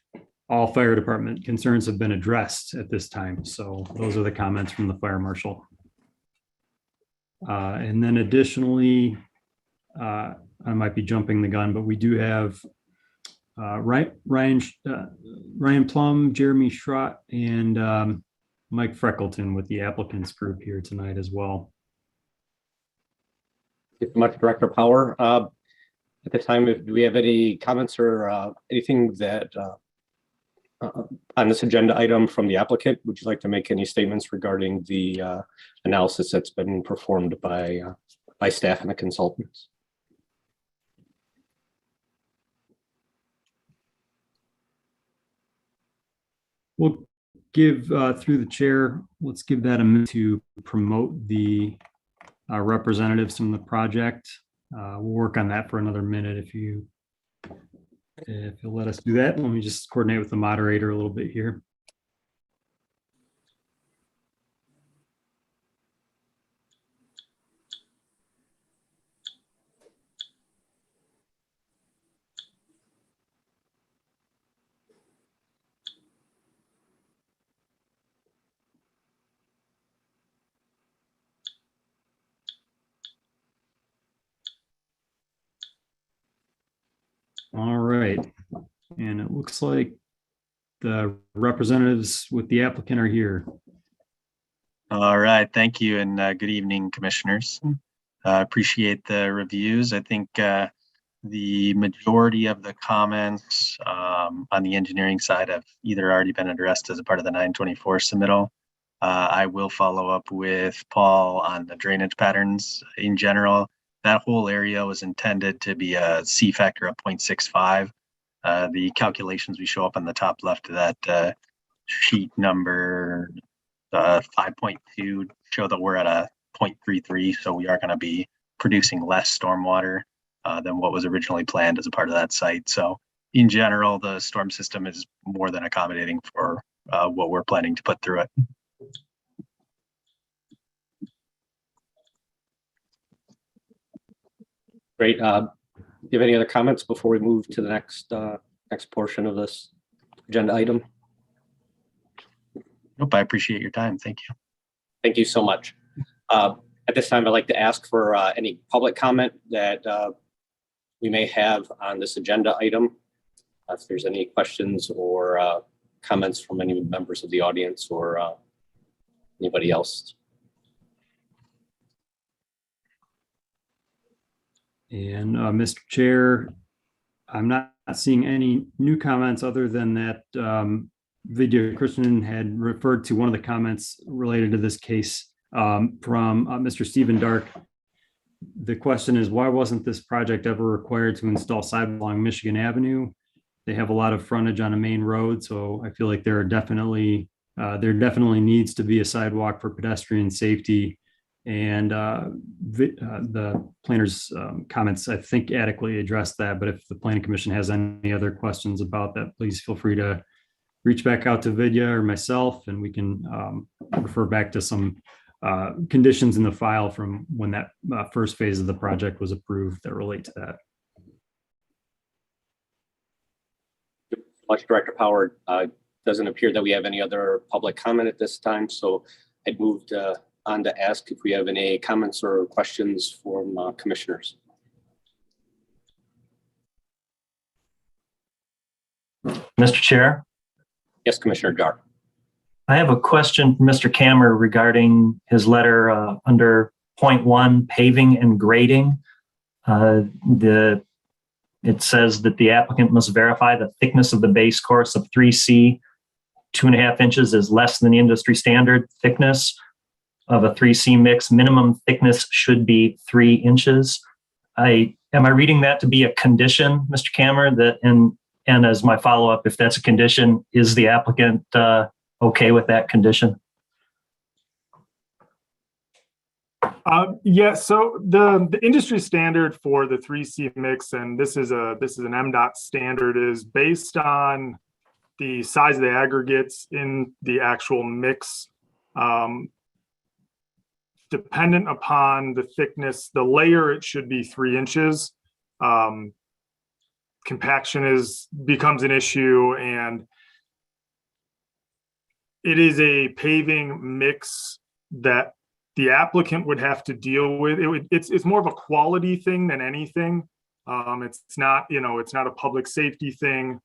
all fire department concerns have been addressed at this time. So those are the comments from the fire marshal. And then additionally, I might be jumping the gun, but we do have Ryan Plum, Jeremy Schrott, and Mike Freckleton with the applicants group here tonight as well. Thank you so much, Director Power. At this time, do we have any comments or anything that on this agenda item from the applicant? Would you like to make any statements regarding the analysis that's been performed by staff and the consultants? We'll give through the chair, let's give that a minute to promote the representatives from the project. We'll work on that for another minute if you'll let us do that. Let me just coordinate with the moderator a little bit here. All right, and it looks like the representatives with the applicant are here. All right, thank you, and good evening, commissioners. Appreciate the reviews. I think the majority of the comments on the engineering side have either already been addressed as a part of the 924 submittal. I will follow up with Paul on the drainage patterns in general. That whole area was intended to be a C factor of 0.65. The calculations we show up on the top left of that sheet number 5.2 show that we're at a 0.33. So we are going to be producing less stormwater than what was originally planned as a part of that site. So in general, the storm system is more than accommodating for what we're planning to put through it. Great. Do you have any other comments before we move to the next portion of this agenda item? Nope, I appreciate your time. Thank you. Thank you so much. At this time, I'd like to ask for any public comment that we may have on this agenda item. If there's any questions or comments from any members of the audience or anybody else. And Mr. Chair, I'm not seeing any new comments other than that Vidya Krishnan had referred to one of the comments related to this case from Mr. Stephen Dark. The question is, why wasn't this project ever required to install sidewalk along Michigan Avenue? They have a lot of frontage on a main road, so I feel like there definitely needs to be a sidewalk for pedestrian safety. And the planner's comments, I think, adequately addressed that. But if the planning commission has any other questions about that, please feel free to reach back out to Vidya or myself, and we can refer back to some conditions in the file from when that first phase of the project was approved that relate to that. Much, Director Power. Doesn't appear that we have any other public comment at this time, so I'd moved on to ask if we have any comments or questions from commissioners. Mr. Chair, Yes, Commissioner Gar. I have a question for Mr. Kammer regarding his letter under point 1, paving and grading. It says that the applicant must verify the thickness of the base course of 3C, 2.5 inches is less than the industry standard thickness of a 3C mix. Minimum thickness should be 3 inches. Am I reading that to be a condition, Mr. Kammer, that and as my follow-up, if that's a condition, is the applicant okay with that condition? Yeah, so the industry standard for the 3C mix, and this is an MDOT standard, is based on the size of the aggregates in the actual mix. Dependent upon the thickness, the layer, it should be 3 inches. Compaction becomes an issue, and it is a paving mix that the applicant would have to deal with. It's more of a quality thing than anything. It's not a public safety thing.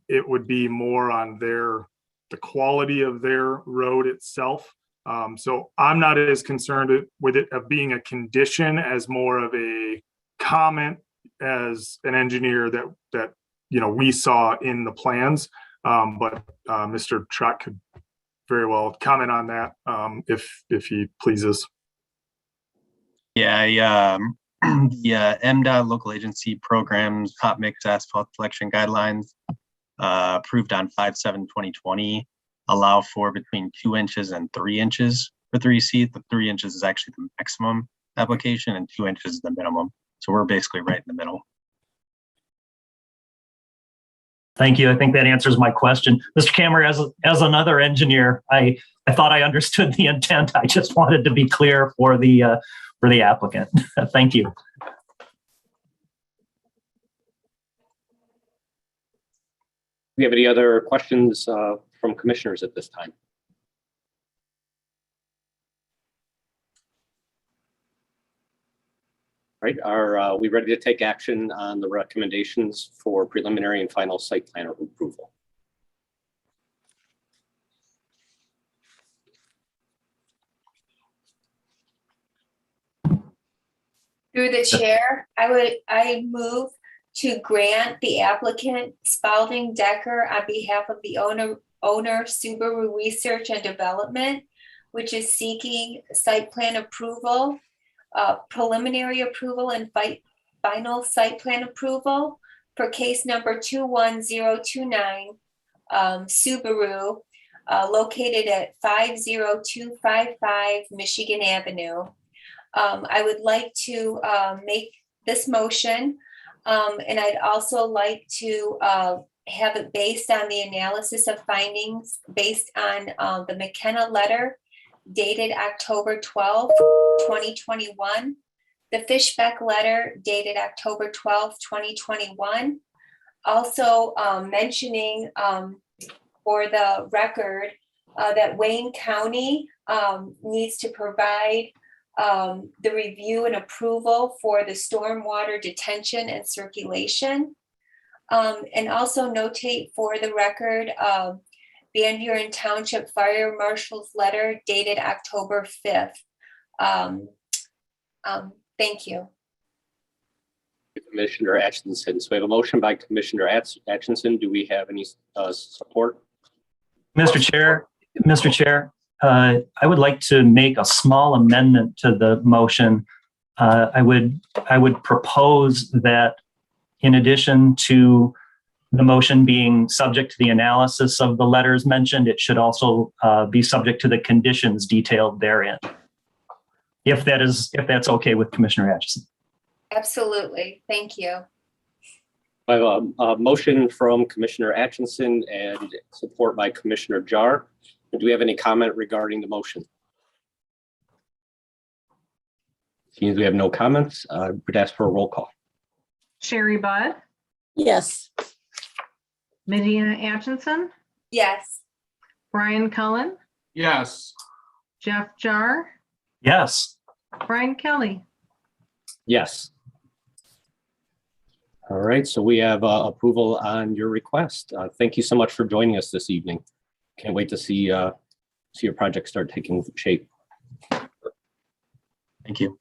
It would be more on the quality of their road itself. So I'm not as concerned with it of being a condition as more of a comment as an engineer that we saw in the plans. But Mr. Trott could very well comment on that if he pleases. Yeah, the MDOT local agency programs hot mix asphalt collection guidelines approved on 5/7/2020 allow for between 2 inches and 3 inches for 3C. The 3 inches is actually the maximum application and 2 inches is the minimum. So we're basically right in the middle. Thank you. I think that answers my question. Mr. Kammer, as another engineer, I thought I understood the intent. I just wanted to be clear for the applicant. Thank you. Do we have any other questions from commissioners at this time? Right, are we ready to take action on the recommendations for preliminary and final site plan approval? Through the chair, I move to grant the applicant Spalding Decker on behalf of the owner Subaru Research and Development, which is seeking site plan approval, preliminary approval and final site plan approval for case number 21029, Subaru, located at 50255 Michigan Avenue. I would like to make this motion, and I'd also like to have it based on the analysis of findings based on the McKenna letter dated October 12th, 2021, the Fishbeck letter dated October 12th, 2021. Also mentioning for the record that Wayne County needs to provide the review and approval for the stormwater detention and circulation. And also notate for the record Van Buren Township Fire Marshal's letter dated October 5th. Thank you. Commissioner Atchison. So we have a motion by Commissioner Atchison. Do we have any support? Mr. Chair, I would like to make a small amendment to the motion. I would propose that in addition to The motion being subject to the analysis of the letters mentioned, it should also be subject to the conditions detailed therein. If that's okay with Commissioner Atchison. Absolutely. Thank you. I have a motion from Commissioner Atchison and support by Commissioner Jar. Do we have any comment regarding the motion? Seems we have no comments. Would ask for a roll call. Sherry Budd, Yes. Medina Atchison, Yes. Brian Cullen, Yes. Jeff Jar, Yes. Brian Kelly. Yes. All right, so we have approval on your request. Thank you so much for joining us this evening. Can't wait to see your project start taking shape. Thank you.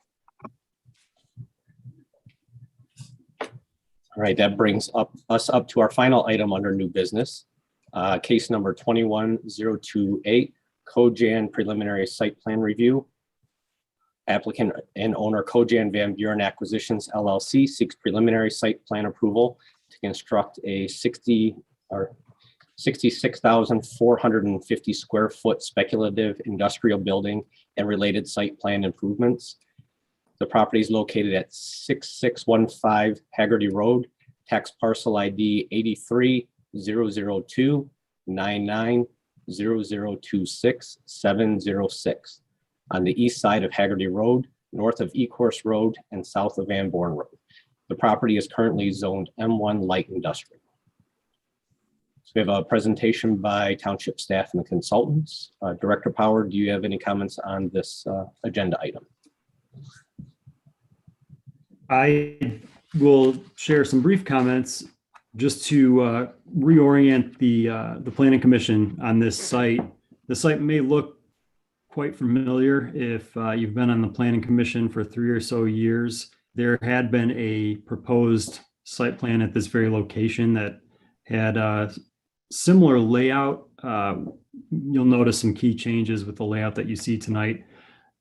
All right, that brings us up to our final item under new business. Case number 21028, Cojan preliminary site plan review. Applicant and owner Cojan Van Buren Acquisitions LLC seeks preliminary site plan approval to construct a 66,450 square foot speculative industrial building and related site plan improvements. The property is located at 6615 Haggerty Road, tax parcel ID 83-002-99-0026-706 on the east side of Haggerty Road, north of Ecorse Road, and south of Van Born Road. The property is currently zoned M1 Light Industrial. So we have a presentation by township staff and the consultants. Director Power, do you have any comments on this agenda item? I will share some brief comments just to reorient the Planning Commission on this site. The site may look quite familiar if you've been on the Planning Commission for 3 or so years. There had been a proposed site plan at this very location that had a similar layout. You'll notice some key changes with the layout that you see tonight.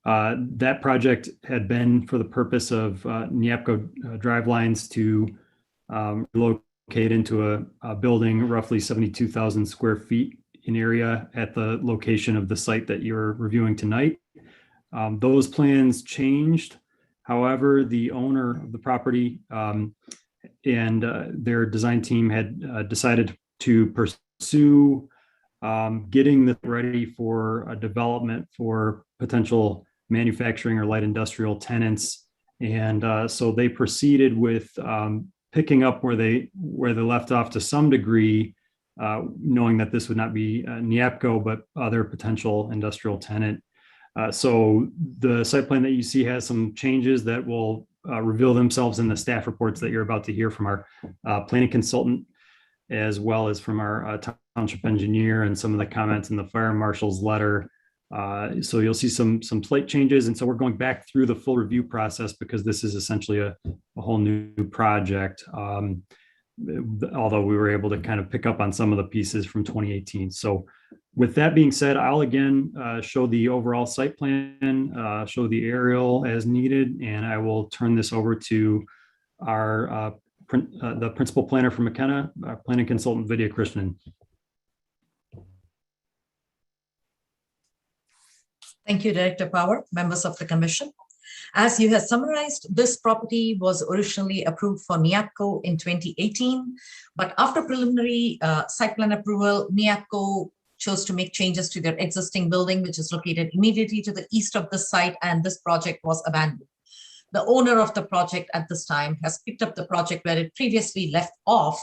That project had been for the purpose of Neapco drive lines to relocate into a building roughly 72,000 square feet in area at the location of the site that you're reviewing tonight. Those plans changed. However, the owner of the property and their design team had decided to pursue getting this ready for a development for potential manufacturing or light industrial tenants. And so they proceeded with picking up where they left off to some degree, knowing that this would not be Neapco, but other potential industrial tenant. So the site plan that you see has some changes that will reveal themselves in the staff reports that you're about to hear from our planning consultant, as well as from our township engineer and some of the comments in the fire marshal's letter. So you'll see some slight changes. And so we're going back through the full review process because this is essentially a whole new project. Although we were able to kind of pick up on some of the pieces from 2018. So with that being said, I'll again show the overall site plan, show the aerial as needed, and I will turn this over to our the principal planner from McKenna, planning consultant Vidya Krishnan. Thank you, Director Power, members of the commission. As you have summarized, this property was originally approved for Neapco in 2018, but after preliminary site plan approval, Neapco chose to make changes to their existing building, which is located immediately to the east of the site, and this project was abandoned. The owner of the project at this time has picked up the project where it previously left off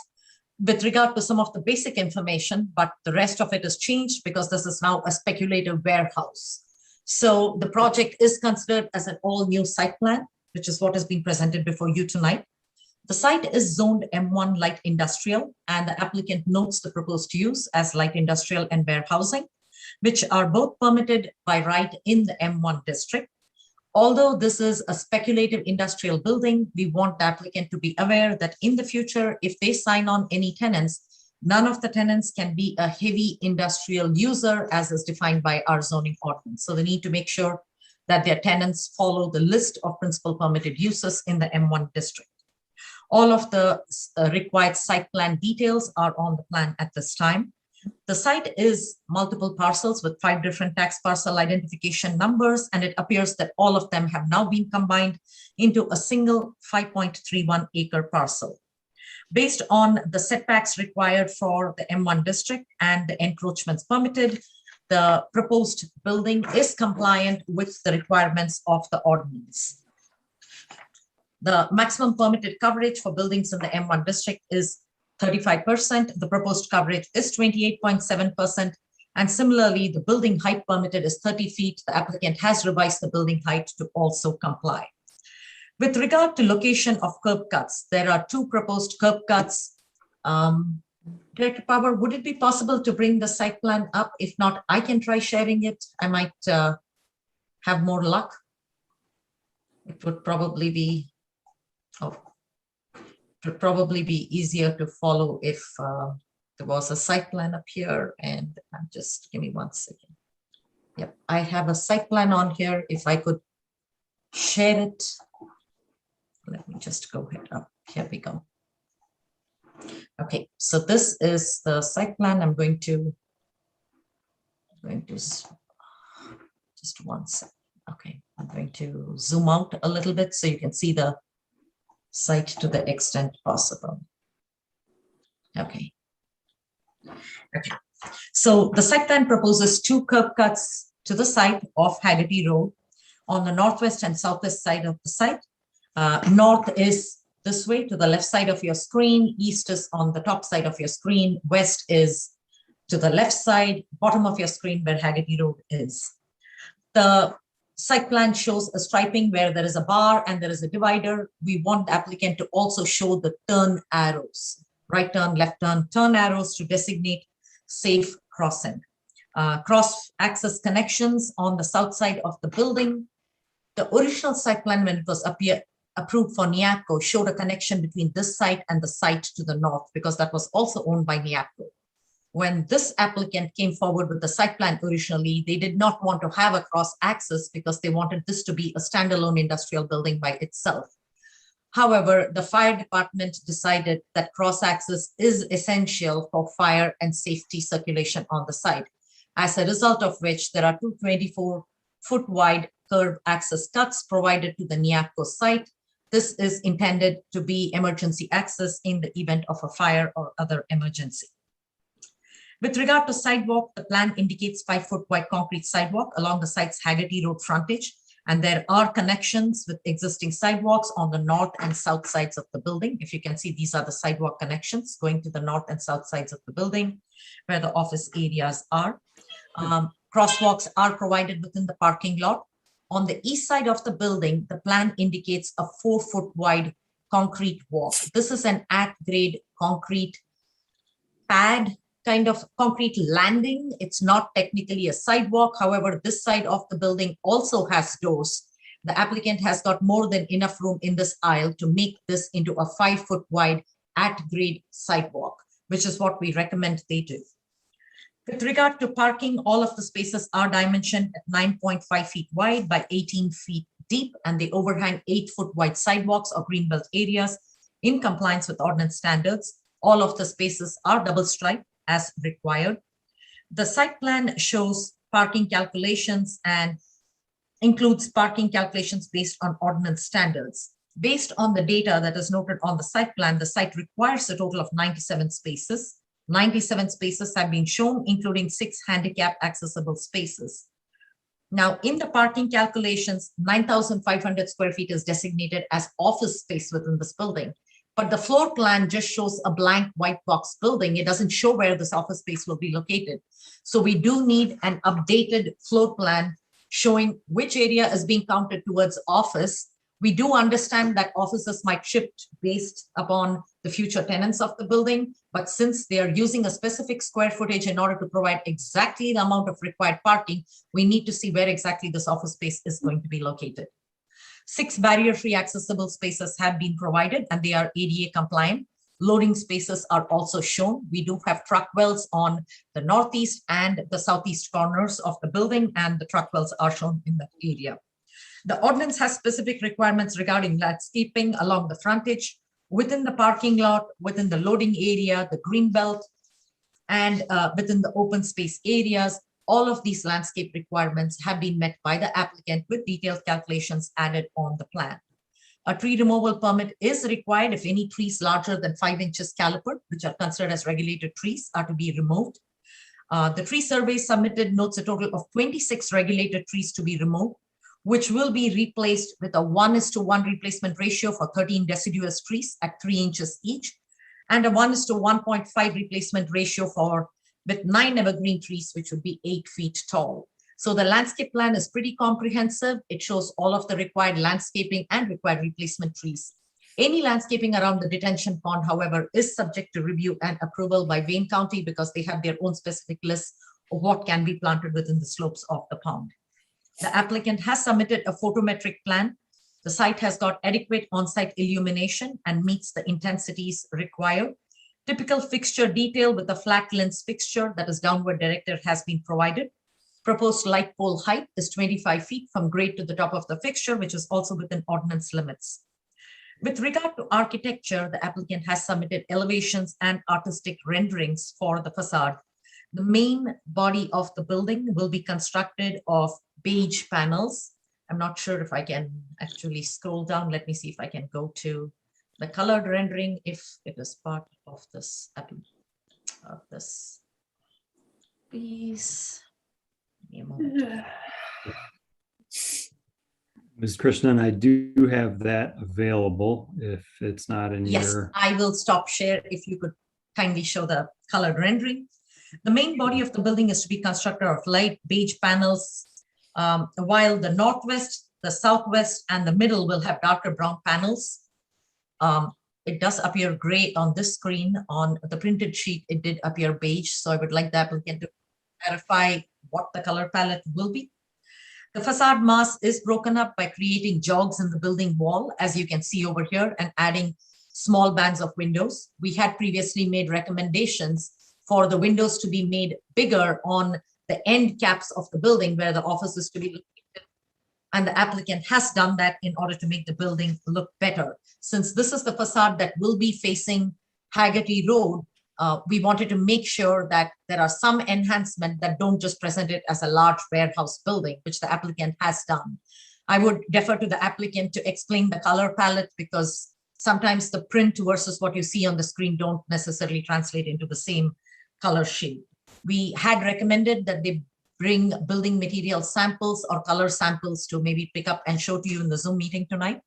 with regard to some of the basic information, but the rest of it is changed because this is now a speculative warehouse. So the project is considered as an all-new site plan, which is what is being presented before you tonight. The site is zoned M1 light industrial, and the applicant notes the proposed use as light industrial and warehousing, which are both permitted by right in the M1 district. Although this is a speculative industrial building, we want the applicant to be aware that in the future, if they sign on any tenants, none of the tenants can be a heavy industrial user as is defined by our zoning ordinance. So they need to make sure that their tenants follow the list of principal permitted uses in the M1 district. All of the required site plan details are on the plan at this time. The site is multiple parcels with 5 different tax parcel identification numbers, and it appears that all of them have now been combined into a single 5.31 acre parcel. Based on the setbacks required for the M1 district and the encroachments permitted, the proposed building is compliant with the requirements of the ordinance. The maximum permitted coverage for buildings in the M1 district is 35%. The proposed coverage is 28.7%. And similarly, the building height permitted is 30 feet. The applicant has revised the building height to also comply. With regard to location of curb cuts, there are 2 proposed curb cuts. Director Power, would it be possible to bring the site plan up? If not, I can try sharing it. I might have more luck. It would probably be, easier to follow if there was a site plan up here. And just give me 1 second. Yep, I have a site plan on here. If I could share it. Let me just go ahead up. Here we go. Okay, so this is the site plan. I'm going to just 1 second. Okay, I'm going to zoom out a little bit so you can see the site to the extent possible. Okay. Okay. So the site plan proposes 2 curb cuts to the site of Haggerty Road on the northwest and southwest side of the site. North is this way to the left side of your screen, east is on the top side of your screen, west is to the left side, bottom of your screen where Haggerty Road is. The site plan shows a striping where there is a bar and there is a divider. We want the applicant to also show the turn arrows, right turn, left turn arrows to designate safe crossing. Cross access connections on the south side of the building. The original site plan, when it was approved for NIAPCO, showed a connection between this site and the site to the north because that was also owned by NIAPCO. When this applicant came forward with the site plan originally, they did not want to have a cross access because they wanted this to be a standalone industrial building by itself. However, the fire department decided that cross access is essential for fire and safety circulation on the site. As a result of which, there are 2 24-foot wide curb access cuts provided to the NIAPCO site. This is intended to be emergency access in the event of a fire or other emergency. With regard to sidewalk, the plan indicates 5-foot wide concrete sidewalk along the site's Haggerty Road frontage, and there are connections with existing sidewalks on the north and south sides of the building. If you can see, these are the sidewalk connections going to the north and south sides of the building where the office areas are. Crosswalks are provided within the parking lot. On the east side of the building, the plan indicates a 4-foot wide concrete walk. This is an at-grade concrete pad, kind of concrete landing. It's not technically a sidewalk. However, this side of the building also has doors. The applicant has got more than enough room in this aisle to make this into a 5-foot wide at-grade sidewalk, which is what we recommend they do. With regard to parking, all of the spaces are dimensioned at 9.5 feet wide by 18 feet deep, and they overhang 8-foot wide sidewalks or greenbelt areas in compliance with ordinance standards. All of the spaces are double striped as required. The site plan shows parking calculations and includes parking calculations based on ordinance standards. Based on the data that is noted on the site plan, the site requires a total of 97 spaces. 97 spaces have been shown, including 6 handicap accessible spaces. Now, in the parking calculations, 9,500 square feet is designated as office space within this building. But the floor plan just shows a blank white box building. It doesn't show where this office space will be located. So we do need an updated floor plan showing which area is being counted towards office. We do understand that offices might shift based upon the future tenants of the building, but since they are using a specific square footage in order to provide exactly the amount of required parking, we need to see where exactly this office space is going to be located. 6 barrier-free accessible spaces have been provided and they are ADA compliant. Loading spaces are also shown. We do have truck wells on the northeast and the southeast corners of the building, and the truck wells are shown in that area. The ordinance has specific requirements regarding landscaping along the frontage. within the parking lot, within the loading area, the green belt, and within the open space areas. All of these landscape requirements have been met by the applicant with detailed calculations added on the plan. A tree removal permit is required if any trees larger than 5 inches caliper, which are considered as regulated trees, are to be removed. The tree survey submitted notes a total of 26 regulated trees to be removed, which will be replaced with a 1:1 replacement ratio for 13 deciduous trees at 3 inches each, and a 1:1.5 replacement ratio with 9 evergreen trees, which would be 8 feet tall. So the landscape plan is pretty comprehensive. It shows all of the required landscaping and required replacement trees. Any landscaping around the detention pond, however, is subject to review and approval by Wayne County because they have their own specific list of what can be planted within the slopes of the pond. The applicant has submitted a photometric plan. The site has got adequate on-site illumination and meets the intensities required. Typical fixture detail with a flat lens fixture that is downward directed has been provided. Proposed light pole height is 25 feet from grade to the top of the fixture, which is also within ordinance limits. With regard to architecture, the applicant has submitted elevations and artistic renderings for the facade. The main body of the building will be constructed of beige panels. I'm not sure if I can actually scroll down. Let me see if I can go to the colored rendering, if it is part of this piece. Give me a moment. Ms. Krishnan, I do have that available if it's not in Yes, your. I will stop share if you could kindly show the colored rendering. The main body of the building is to be constructed of light beige panels, while the northwest, the southwest, and the middle will have darker brown panels. It does appear gray on this screen. On the printed sheet, it did appear beige. So I would like the applicant to clarify what the color palette will be. The facade mass is broken up by creating jogs in the building wall, as you can see over here, and adding small bands of windows. We had previously made recommendations for the windows to be made bigger on the end caps of the building where the office is to be located. And the applicant has done that in order to make the building look better. Since this is the facade that will be facing Haggerty Road, we wanted to make sure that there are some enhancements that don't just present it as a large warehouse building, which the applicant has done. I would defer to the applicant to explain the color palette because sometimes the print versus what you see on the screen don't necessarily translate into the same color shade. We had recommended that they bring building material samples or color samples to maybe pick up and show to you in the Zoom meeting tonight.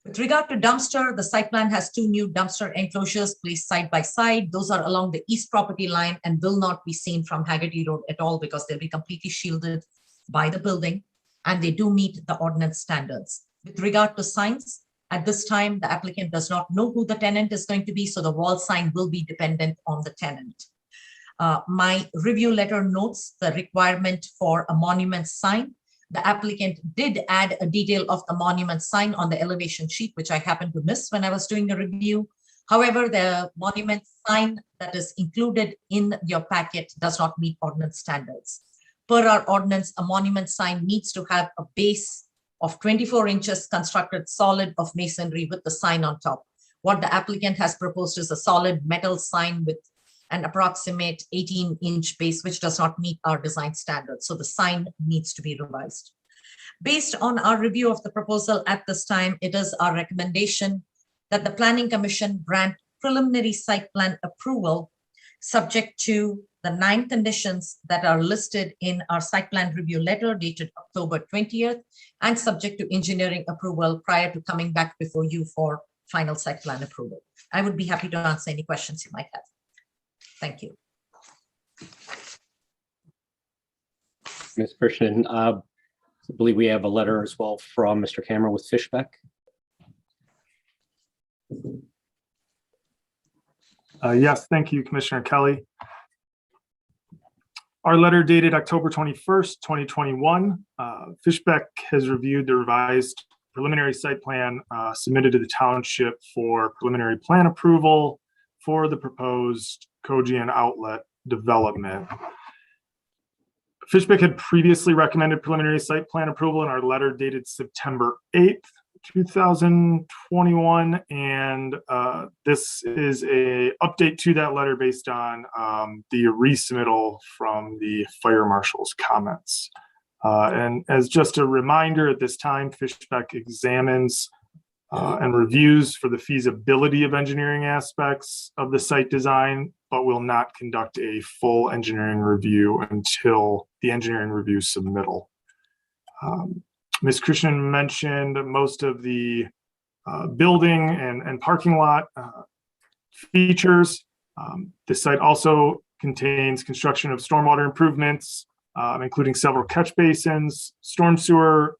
With regard to dumpster, the site plan has 2 new dumpster enclosures placed side by side. Those are along the east property line and will not be seen from Haggerty Road at all because they'll be completely shielded by the building, and they do meet the ordinance standards. With regard to signs, at this time, the applicant does not know who the tenant is going to be, so the wall sign will be dependent on the tenant. My review letter notes the requirement for a monument sign. The applicant did add a detail of the monument sign on the elevation sheet, which I happened to miss when I was doing a review. However, the monument sign that is included in your packet does not meet ordinance standards. Per our ordinance, a monument sign needs to have a base of 24 inches constructed solid of masonry with the sign on top. What the applicant has proposed is a solid metal sign with an approximate 18-inch base, which does not meet our design standards. So the sign needs to be revised. Based on our review of the proposal at this time, it is our recommendation that the Planning Commission grant preliminary site plan approval subject to the 9 conditions that are listed in our site plan review letter dated October 20th and subject to engineering approval prior to coming back before you for final site plan approval. I would be happy to answer any questions you might have. Thank you. Ms. Krishnan, I believe we have a letter as well from Mr. Cameron with Fishbeck. Yes, thank you, Commissioner Kelly. Our letter dated October 21st, 2021. Fishbeck has reviewed the revised preliminary site plan submitted to the township for preliminary plan approval for the proposed Cogean outlet development. Fishbeck had previously recommended preliminary site plan approval in our letter dated September 8th. 2021, and this is a update to that letter based on the resubmittal from the Fire Marshal's comments. And as just a reminder, at this time, Fishbeck examines and reviews for the feasibility of engineering aspects of the site design, but will not conduct a full engineering review until the engineering review submittal. Ms. Christian mentioned most of the building and parking lot features. The site also contains construction of stormwater improvements, including several catch basins, storm sewer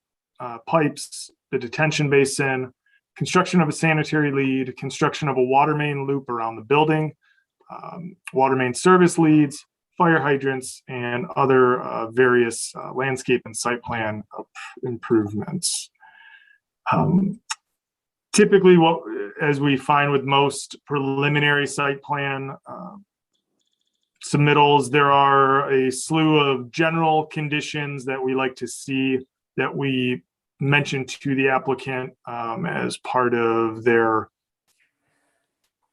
pipes, the detention basin, construction of a sanitary lead, construction of a water main loop around the building, water main service leads, fire hydrants, and other various landscape and site plan improvements. Typically, as we find with most preliminary site plan submittals, there are a slew of general conditions that we like to see that we mention to the applicant as part of their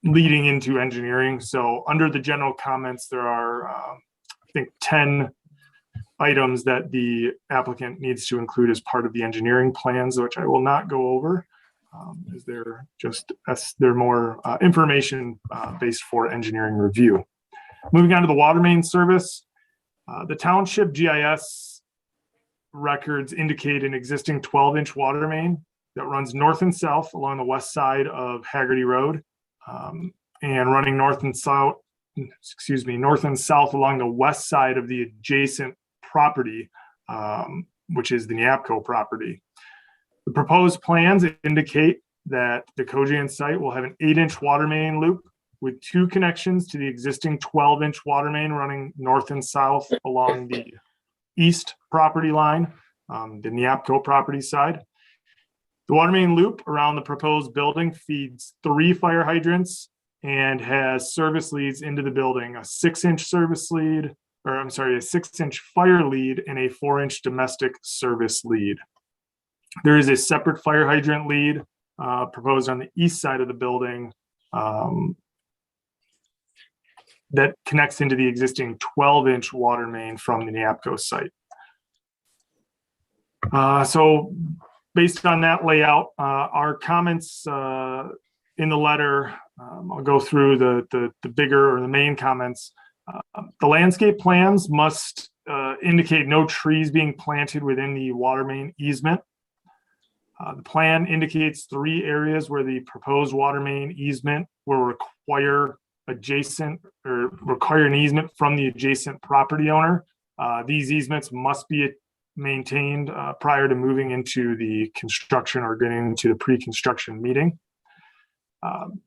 leading into engineering. So under the general comments, there are, I think, 10 items that the applicant needs to include as part of the engineering plans, which I will not go over, as they're more information based for engineering review. Moving on to the water main service, the township GIS records indicate an existing 12-inch water main that runs north and south along the west side of Haggerty Road, and running north and south along the west side of the adjacent property, which is the Neapco property. The proposed plans indicate that the cogen site will have an 8-inch water main loop with 2 connections to the existing 12-inch water main running north and south along the east property line, the Neapco property side. The water main loop around the proposed building feeds 3 fire hydrants and has service leads into the building, a 6-inch service lead, or I'm sorry, a 6-inch fire lead and a 4-inch domestic service lead. There is a separate fire hydrant lead proposed on the east side of the building that connects into the existing 12-inch water main from the Neapco site. So based on that layout, our comments in the letter, I'll go through the bigger or the main comments. The landscape plans must indicate no trees being planted within the water main easement. The plan indicates 3 areas where the proposed water main easement will require an easement from the adjacent property owner. These easements must be maintained prior to moving into the construction or getting into the pre-construction meeting.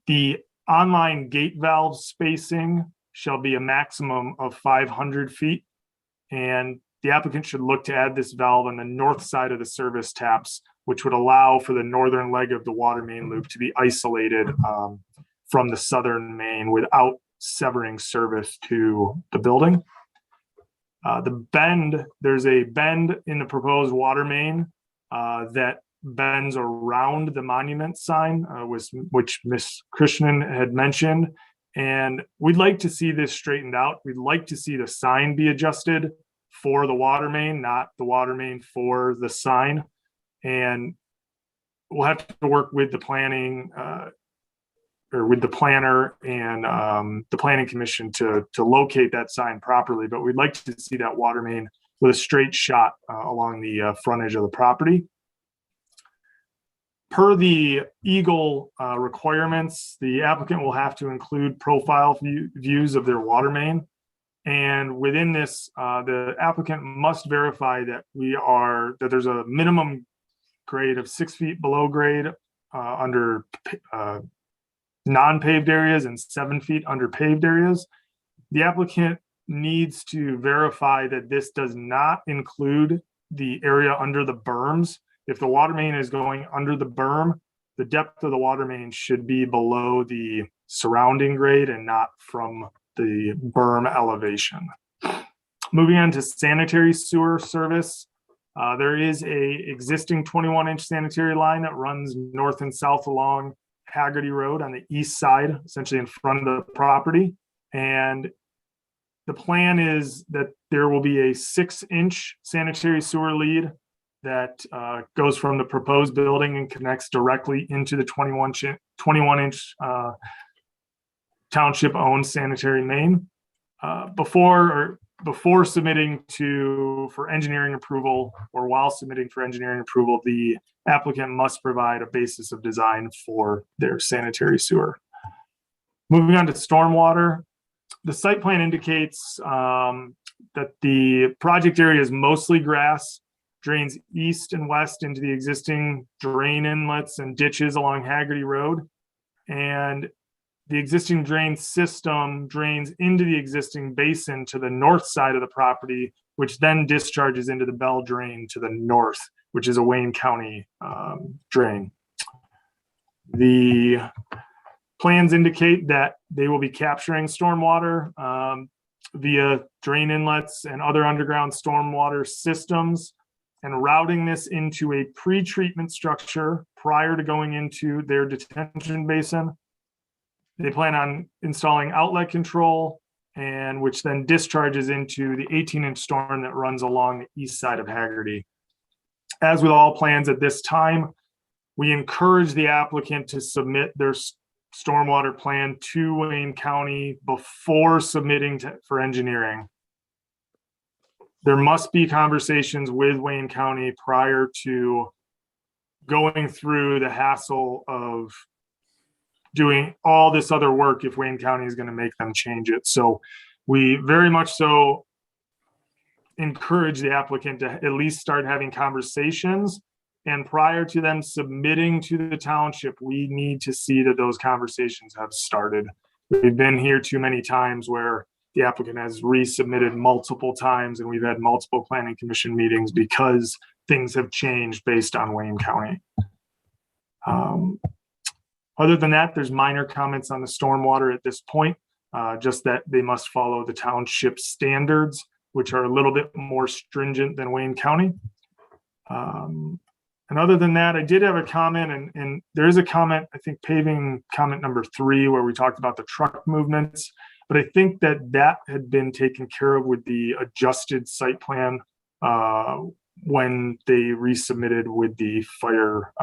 The online gate valve spacing shall be a maximum of 500 feet, and the applicant should look to add this valve on the north side of the service taps, which would allow for the northern leg of the water main loop to be isolated from the southern main without severing service to the building. There's a bend in the proposed water main that bends around the monument sign, which Ms. Christian had mentioned. And we'd like to see this straightened out. We'd like to see the sign be adjusted for the water main, not the water main for the sign. And we'll have to work with the planning or with the planner and the planning commission to locate that sign properly. But we'd like to see that water main with a straight shot along the frontage of the property. Per the Eagle requirements, the applicant will have to include profile views of their water main. And within this, the applicant must verify that there's a minimum grade of 6 feet below grade under non-paved areas and 7 feet under paved areas. The applicant needs to verify that this does not include the area under the berms. If the water main is going under the berm, the depth of the water main should be below the surrounding grade and not from the berm elevation. Moving on to sanitary sewer service. There is a existing 21-inch sanitary line that runs north and south along Haggerty Road on the east side, essentially in front of the property. And the plan is that there will be a 6-inch sanitary sewer lead that goes from the proposed building and connects directly into the 21-inch township-owned sanitary main. Before submitting for engineering approval, or while submitting for engineering approval, the applicant must provide a basis of design for their sanitary sewer. Moving on to stormwater, the site plan indicates that the project area is mostly grass, drains east and west into the existing drain inlets and ditches along Haggerty Road, and the existing drain system drains into the existing basin to the north side of the property, which then discharges into the Bell Drain to the north, which is a Wayne County drain. The plans indicate that they will be capturing stormwater via drain inlets and other underground stormwater systems, and routing this into a pre-treatment structure prior to going into their detention basin. They plan on installing outlet control, and which then discharges into the 18-inch storm that runs along the east side of Haggerty. As with all plans at this time, we encourage the applicant to submit their stormwater plan to Wayne County before submitting for engineering. There must be conversations with Wayne County prior to going through the hassle of doing all this other work if Wayne County is going to make them change it. So we very much so encourage the applicant to at least start having conversations. And prior to them submitting to the township, we need to see that those conversations have started. We've been here too many times where the applicant has resubmitted multiple times, and we've had multiple planning commission meetings because things have changed based on Wayne County. Other than that, there's minor comments on the stormwater at this point, just that they must follow the township standards, which are a little bit more stringent than Wayne County. And other than that, I did have a comment, and there is a comment, I think paving comment number 3, where we talked about the truck movements, but I think that had been taken care of with the adjusted site plan when they resubmitted with the Fire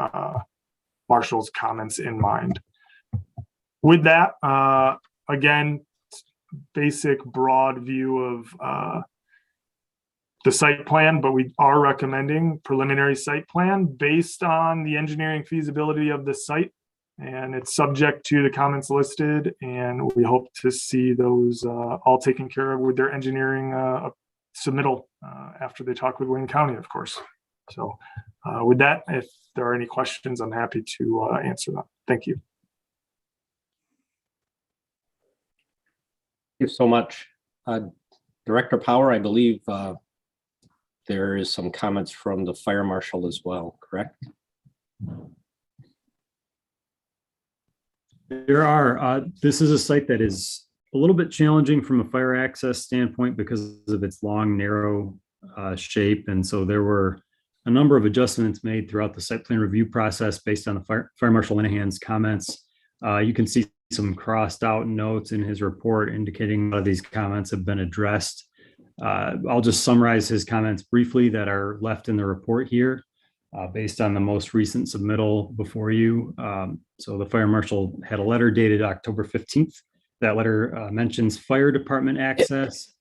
Marshal's comments in mind. With that, again, basic broad view of the site plan, but we are recommending preliminary site plan based on the engineering feasibility of the site, and it's subject to the comments listed, and we hope to see those all taken care of with their engineering submittal after they talk with Wayne County, of course. So with that, if there are any questions, I'm happy to answer them. Thank you. Thank you so much. Director Power, I believe there is some comments from the Fire Marshal as well, correct? There are. This is a site that is a little bit challenging from a fire access standpoint because of its long, narrow shape. And so there were a number of adjustments made throughout the site plan review process based on the Fire Marshal Linehan's comments. You can see some crossed out notes in his report indicating a lot of these comments have been addressed. I'll just summarize his comments briefly that are left in the report here based on the most recent submittal before you. So the Fire Marshal had a letter dated October 15th. That letter mentions fire department access,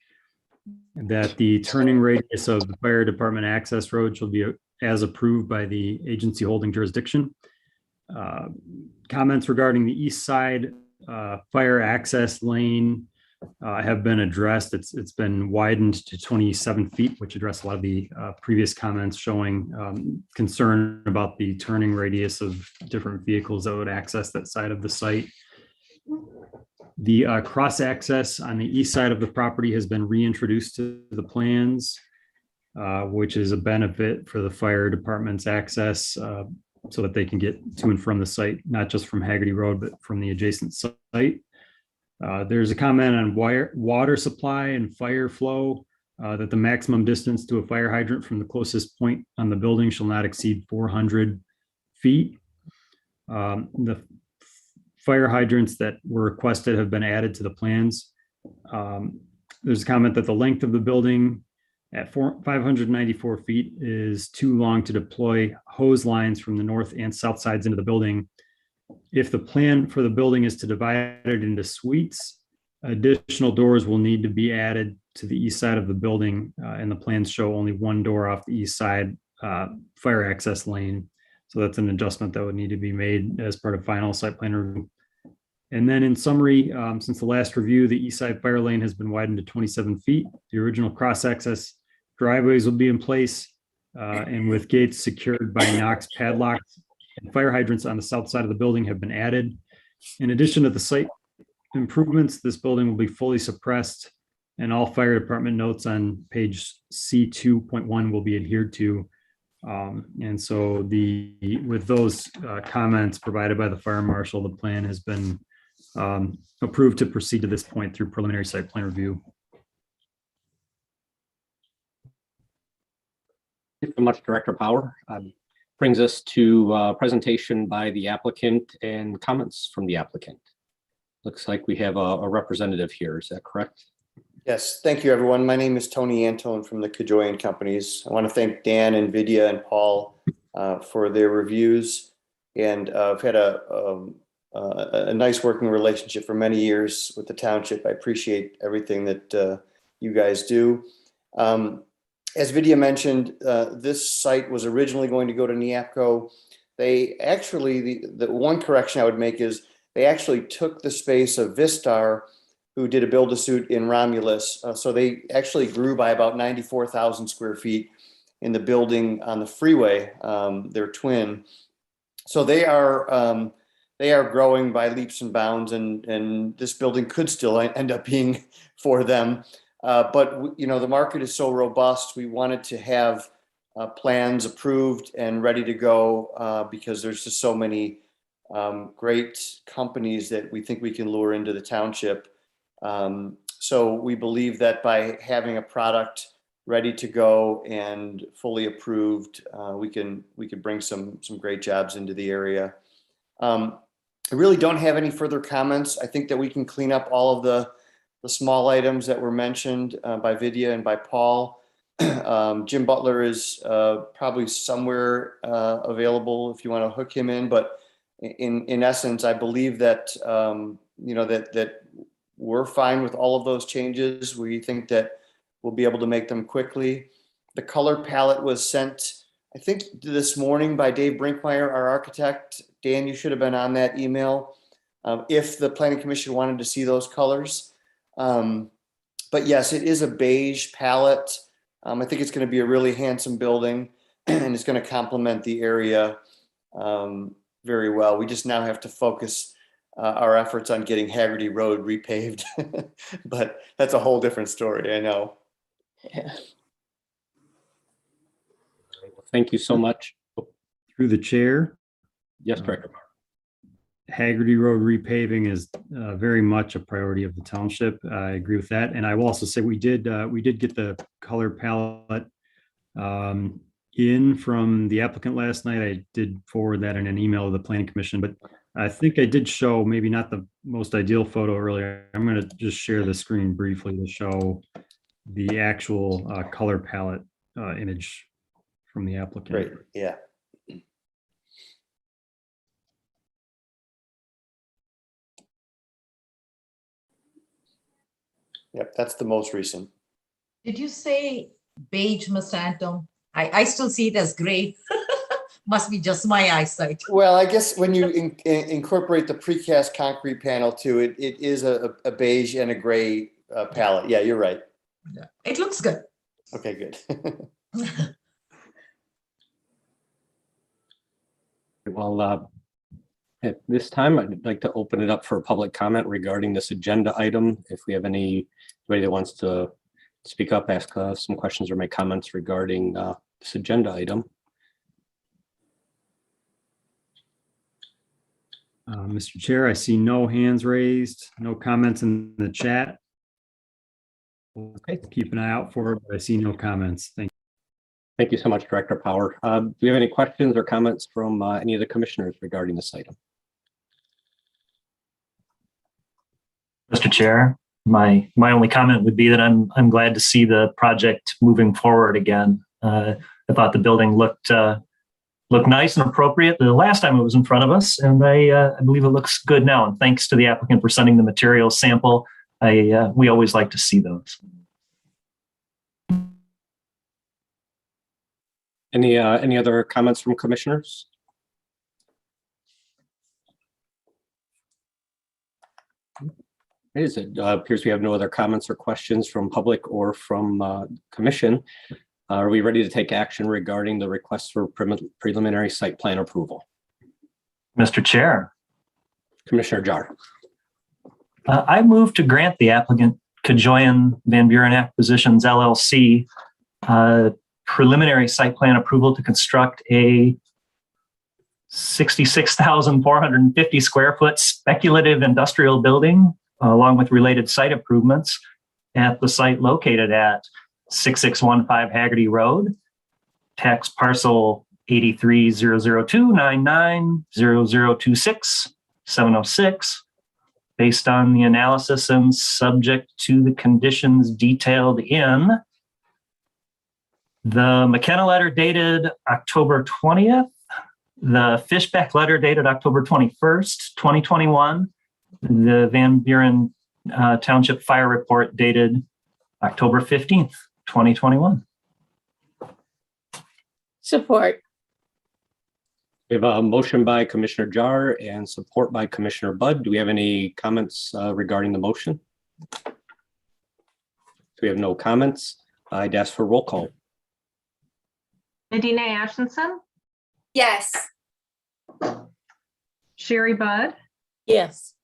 that the turning radius of the fire department access road shall be as approved by the agency holding jurisdiction. Comments regarding the east side fire access lane have been addressed. It's been widened to 27 feet, which addressed a lot of the previous comments showing concern about the turning radius of different vehicles that would access that side of the site. The cross access on the east side of the property has been reintroduced to the plans, which is a benefit for the fire department's access so that they can get to and from the site, not just from Haggerty Road, but from the adjacent site. There's a comment on water supply and fire flow. that the maximum distance to a fire hydrant from the closest point on the building shall not exceed 400 feet. The fire hydrants that were requested have been added to the plans. There's a comment that the length of the building at 594 feet is too long to deploy hose lines from the north and south sides into the building. If the plan for the building is to divide it into suites, additional doors will need to be added to the east side of the building, and the plans show only one door off the east side fire access lane. So that's an adjustment that would need to be made as part of final site plan review. And then in summary, since the last review, the east side fire lane has been widened to 27 feet. The original cross-access driveways will be in place and with gates secured by Knox padlocks, and fire hydrants on the south side of the building have been added. In addition to the site improvements, this building will be fully suppressed, and all fire department notes on page C2.1 will be adhered to. And so with those comments provided by the fire marshal, the plan has been approved to proceed to this point through preliminary site plan review. Thank you so much, Director Power. Brings us to presentation by the applicant and comments from the applicant. Looks like we have a representative here. Is that correct? Yes, thank you, everyone. My name is Tony Antone from the Kajoyan Companies. I want to thank Dan, NVIDIA, and Paul for their reviews. And I've had a nice working relationship for many years with the township. I appreciate everything that you guys do. As Vidya mentioned, this site was originally going to go to NEAPCO. They actually, the one correction I would make is they actually took the space of Vistar, who did a build-to-suit in Romulus. So they actually grew by about 94,000 square feet in the building on the freeway, their twin. So they are growing by leaps and bounds, and this building could still end up being for them. But you know, the market is so robust. We wanted to have plans approved and ready to go because there's just so many great companies that we think we can lure into the township. So we believe that by having a product ready to go and fully approved, we can bring some great jobs into the area. I really don't have any further comments. I think that we can clean up all of the small items that were mentioned by Vidya and by Paul. Jim Butler is probably somewhere available if you want to hook him in, but in essence, I believe that you know, that we're fine with all of those changes. We think that we'll be able to make them quickly. The color palette was sent, I think, this morning by Dave Brinkmeyer, our architect. Dan, you should have been on that email if the Planning Commission wanted to see those colors. But yes, it is a beige palette. I think it's going to be a really handsome building and it's going to complement the area very well. We just now have to focus our efforts on getting Haggerty Road repaved, but that's a whole different story, I know. Yeah. Thank you so much. Through the chair. Yes, Director. Haggerty Road repaving is very much a priority of the township. I agree with that. And I will also say we did get the color palette in from the applicant last night. I did forward that in an email to the Planning Commission, but I think I did show maybe not the most ideal photo earlier. I'm going to just share the screen briefly to show the actual color palette image from the applicant. Great, yeah. Yep, that's the most recent. Did you say beige, Mr. Antone? I still see it as gray. Must be just my eyesight. Well, I guess when you incorporate the precast concrete panel too, it is a beige and a gray palette. Yeah, you're right. Yeah. It looks good. Okay, good. Well, at this time, I'd like to open it up for public comment regarding this agenda item. If we have anybody that wants to speak up, ask some questions or make comments regarding this agenda item. Mr. Chair, I see no hands raised, no comments in the chat. Okay. Keep an eye out for it, but I see no comments. Thank Thank you so much, Director Power. Do you have any questions or comments from any of the commissioners regarding this item? Mr. Chair, my only comment would be that I'm glad to see the project moving forward again. I thought the building looked nice and appropriate the last time it was in front of us, and I believe it looks good now. And thanks to the applicant for sending the material sample. We always like to see those. Any other comments from commissioners? It appears we have no other comments or questions from public or from commission. Are we ready to take action regarding the request for preliminary site plan approval? Mr. Chair, Commissioner Jar. I move to grant the applicant Kajoyan Van Buren Acquisitions LLC preliminary site plan approval to construct a 66,450 square foot speculative industrial building along with related site improvements at the site located at 6615 Haggerty Road, tax parcel 83,00299,0026,706, based on the analysis and subject to the conditions detailed in the McKenna letter dated October 20th, the Fishbeck letter dated October 21st, 2021, the Van Buren Township Fire Report dated October 15th, 2021. Support. We have a motion by Commissioner Jar and support by Commissioner Budd. Do we have any comments regarding the motion? If we have no comments, I'd ask for roll call. Nadine Ashenson, Yes. Sherry Budd, Yes.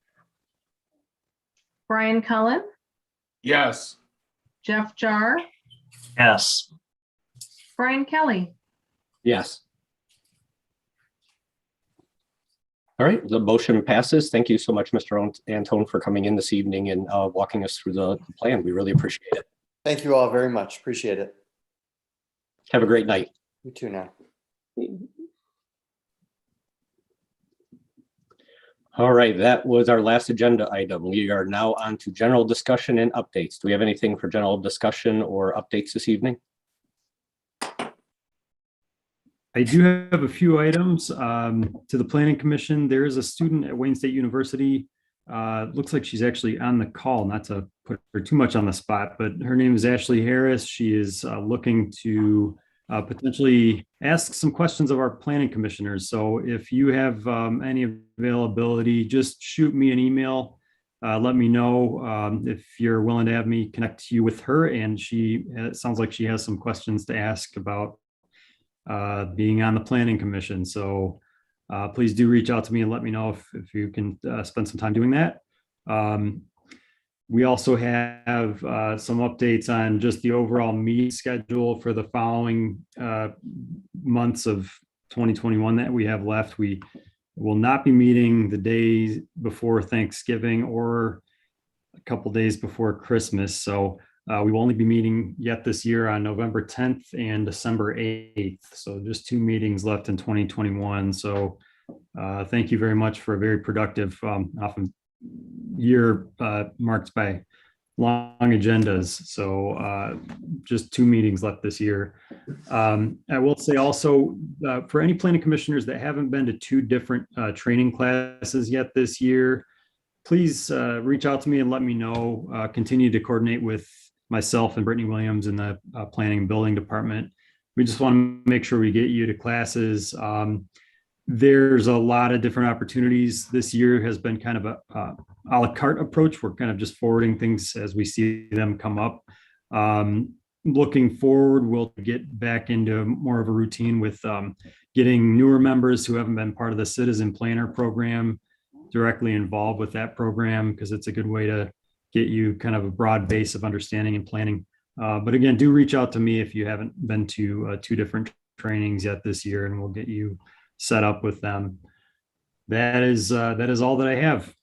Brian Cullen, Yes. Jeff Jar, Yes. Brian Kelly. Yes. All right, the motion passes. Thank you so much, Mr. Antone, for coming in this evening and walking us through the plan. We really appreciate it. Thank you all very much. Appreciate it. Have a great night. You too now. All right, that was our last agenda item. We are now on to general discussion and updates. Do we have anything for general discussion or updates this evening? I do have a few items to the Planning Commission. There is a student at Wayne State University. Looks like she's actually on the call, not to put her too much on the spot, but her name is Ashley Harris. She is looking to potentially ask some questions of our planning commissioners. So if you have any availability, just shoot me an email. Let me know if you're willing to have me connect you with her. And it sounds like she has some questions to ask about being on the planning commission. So please do reach out to me and let me know if you can spend some time doing that. We also have some updates on just the overall meeting schedule for the following months of 2021 that we have left. We will not be meeting the days before Thanksgiving or a couple days before Christmas. So we will only be meeting yet this year on November 10th and December 8th. So just 2 meetings left in 2021. So thank you very much for a very productive, often year marked by long agendas. So just 2 meetings left this year. I will say also for any planning commissioners that haven't been to 2 different training classes yet this year, please reach out to me and let me know. Continue to coordinate with myself and Brittany Williams in the planning and building department. We just want to make sure we get you to classes. There's a lot of different opportunities. This year has been kind of a la carte approach. We're kind of just forwarding things as we see them come up. Looking forward, we'll get back into more of a routine with getting newer members who haven't been part of the Citizen Planner program directly involved with that program, because it's a good way to get you kind of a broad base of understanding and planning. But again, do reach out to me if you haven't been to 2 different trainings yet this year, and we'll get you set up with them. That is all that I have.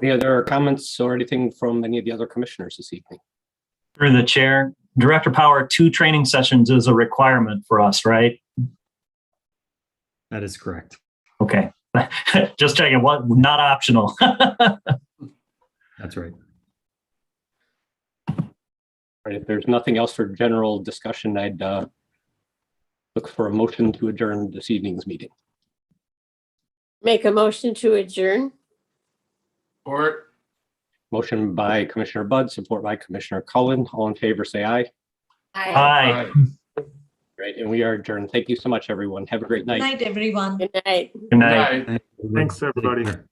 Any other comments or anything from any of the other commissioners this evening? Through the chair, Director Power, 2 training sessions is a requirement for us, right? That is correct. Okay. Just checking, what, not optional. That's right. All right, if there's nothing else for general discussion, I'd look for a motion to adjourn this evening's meeting. Make a motion to adjourn. Or Motion by Commissioner Budd, support by Commissioner Cullen. All in favor, say aye. Aye. Great, and we are adjourned. Thank you so much, everyone. Have a great Good night. night, everyone. Good night. Good night. night. Thanks, everybody. Take care.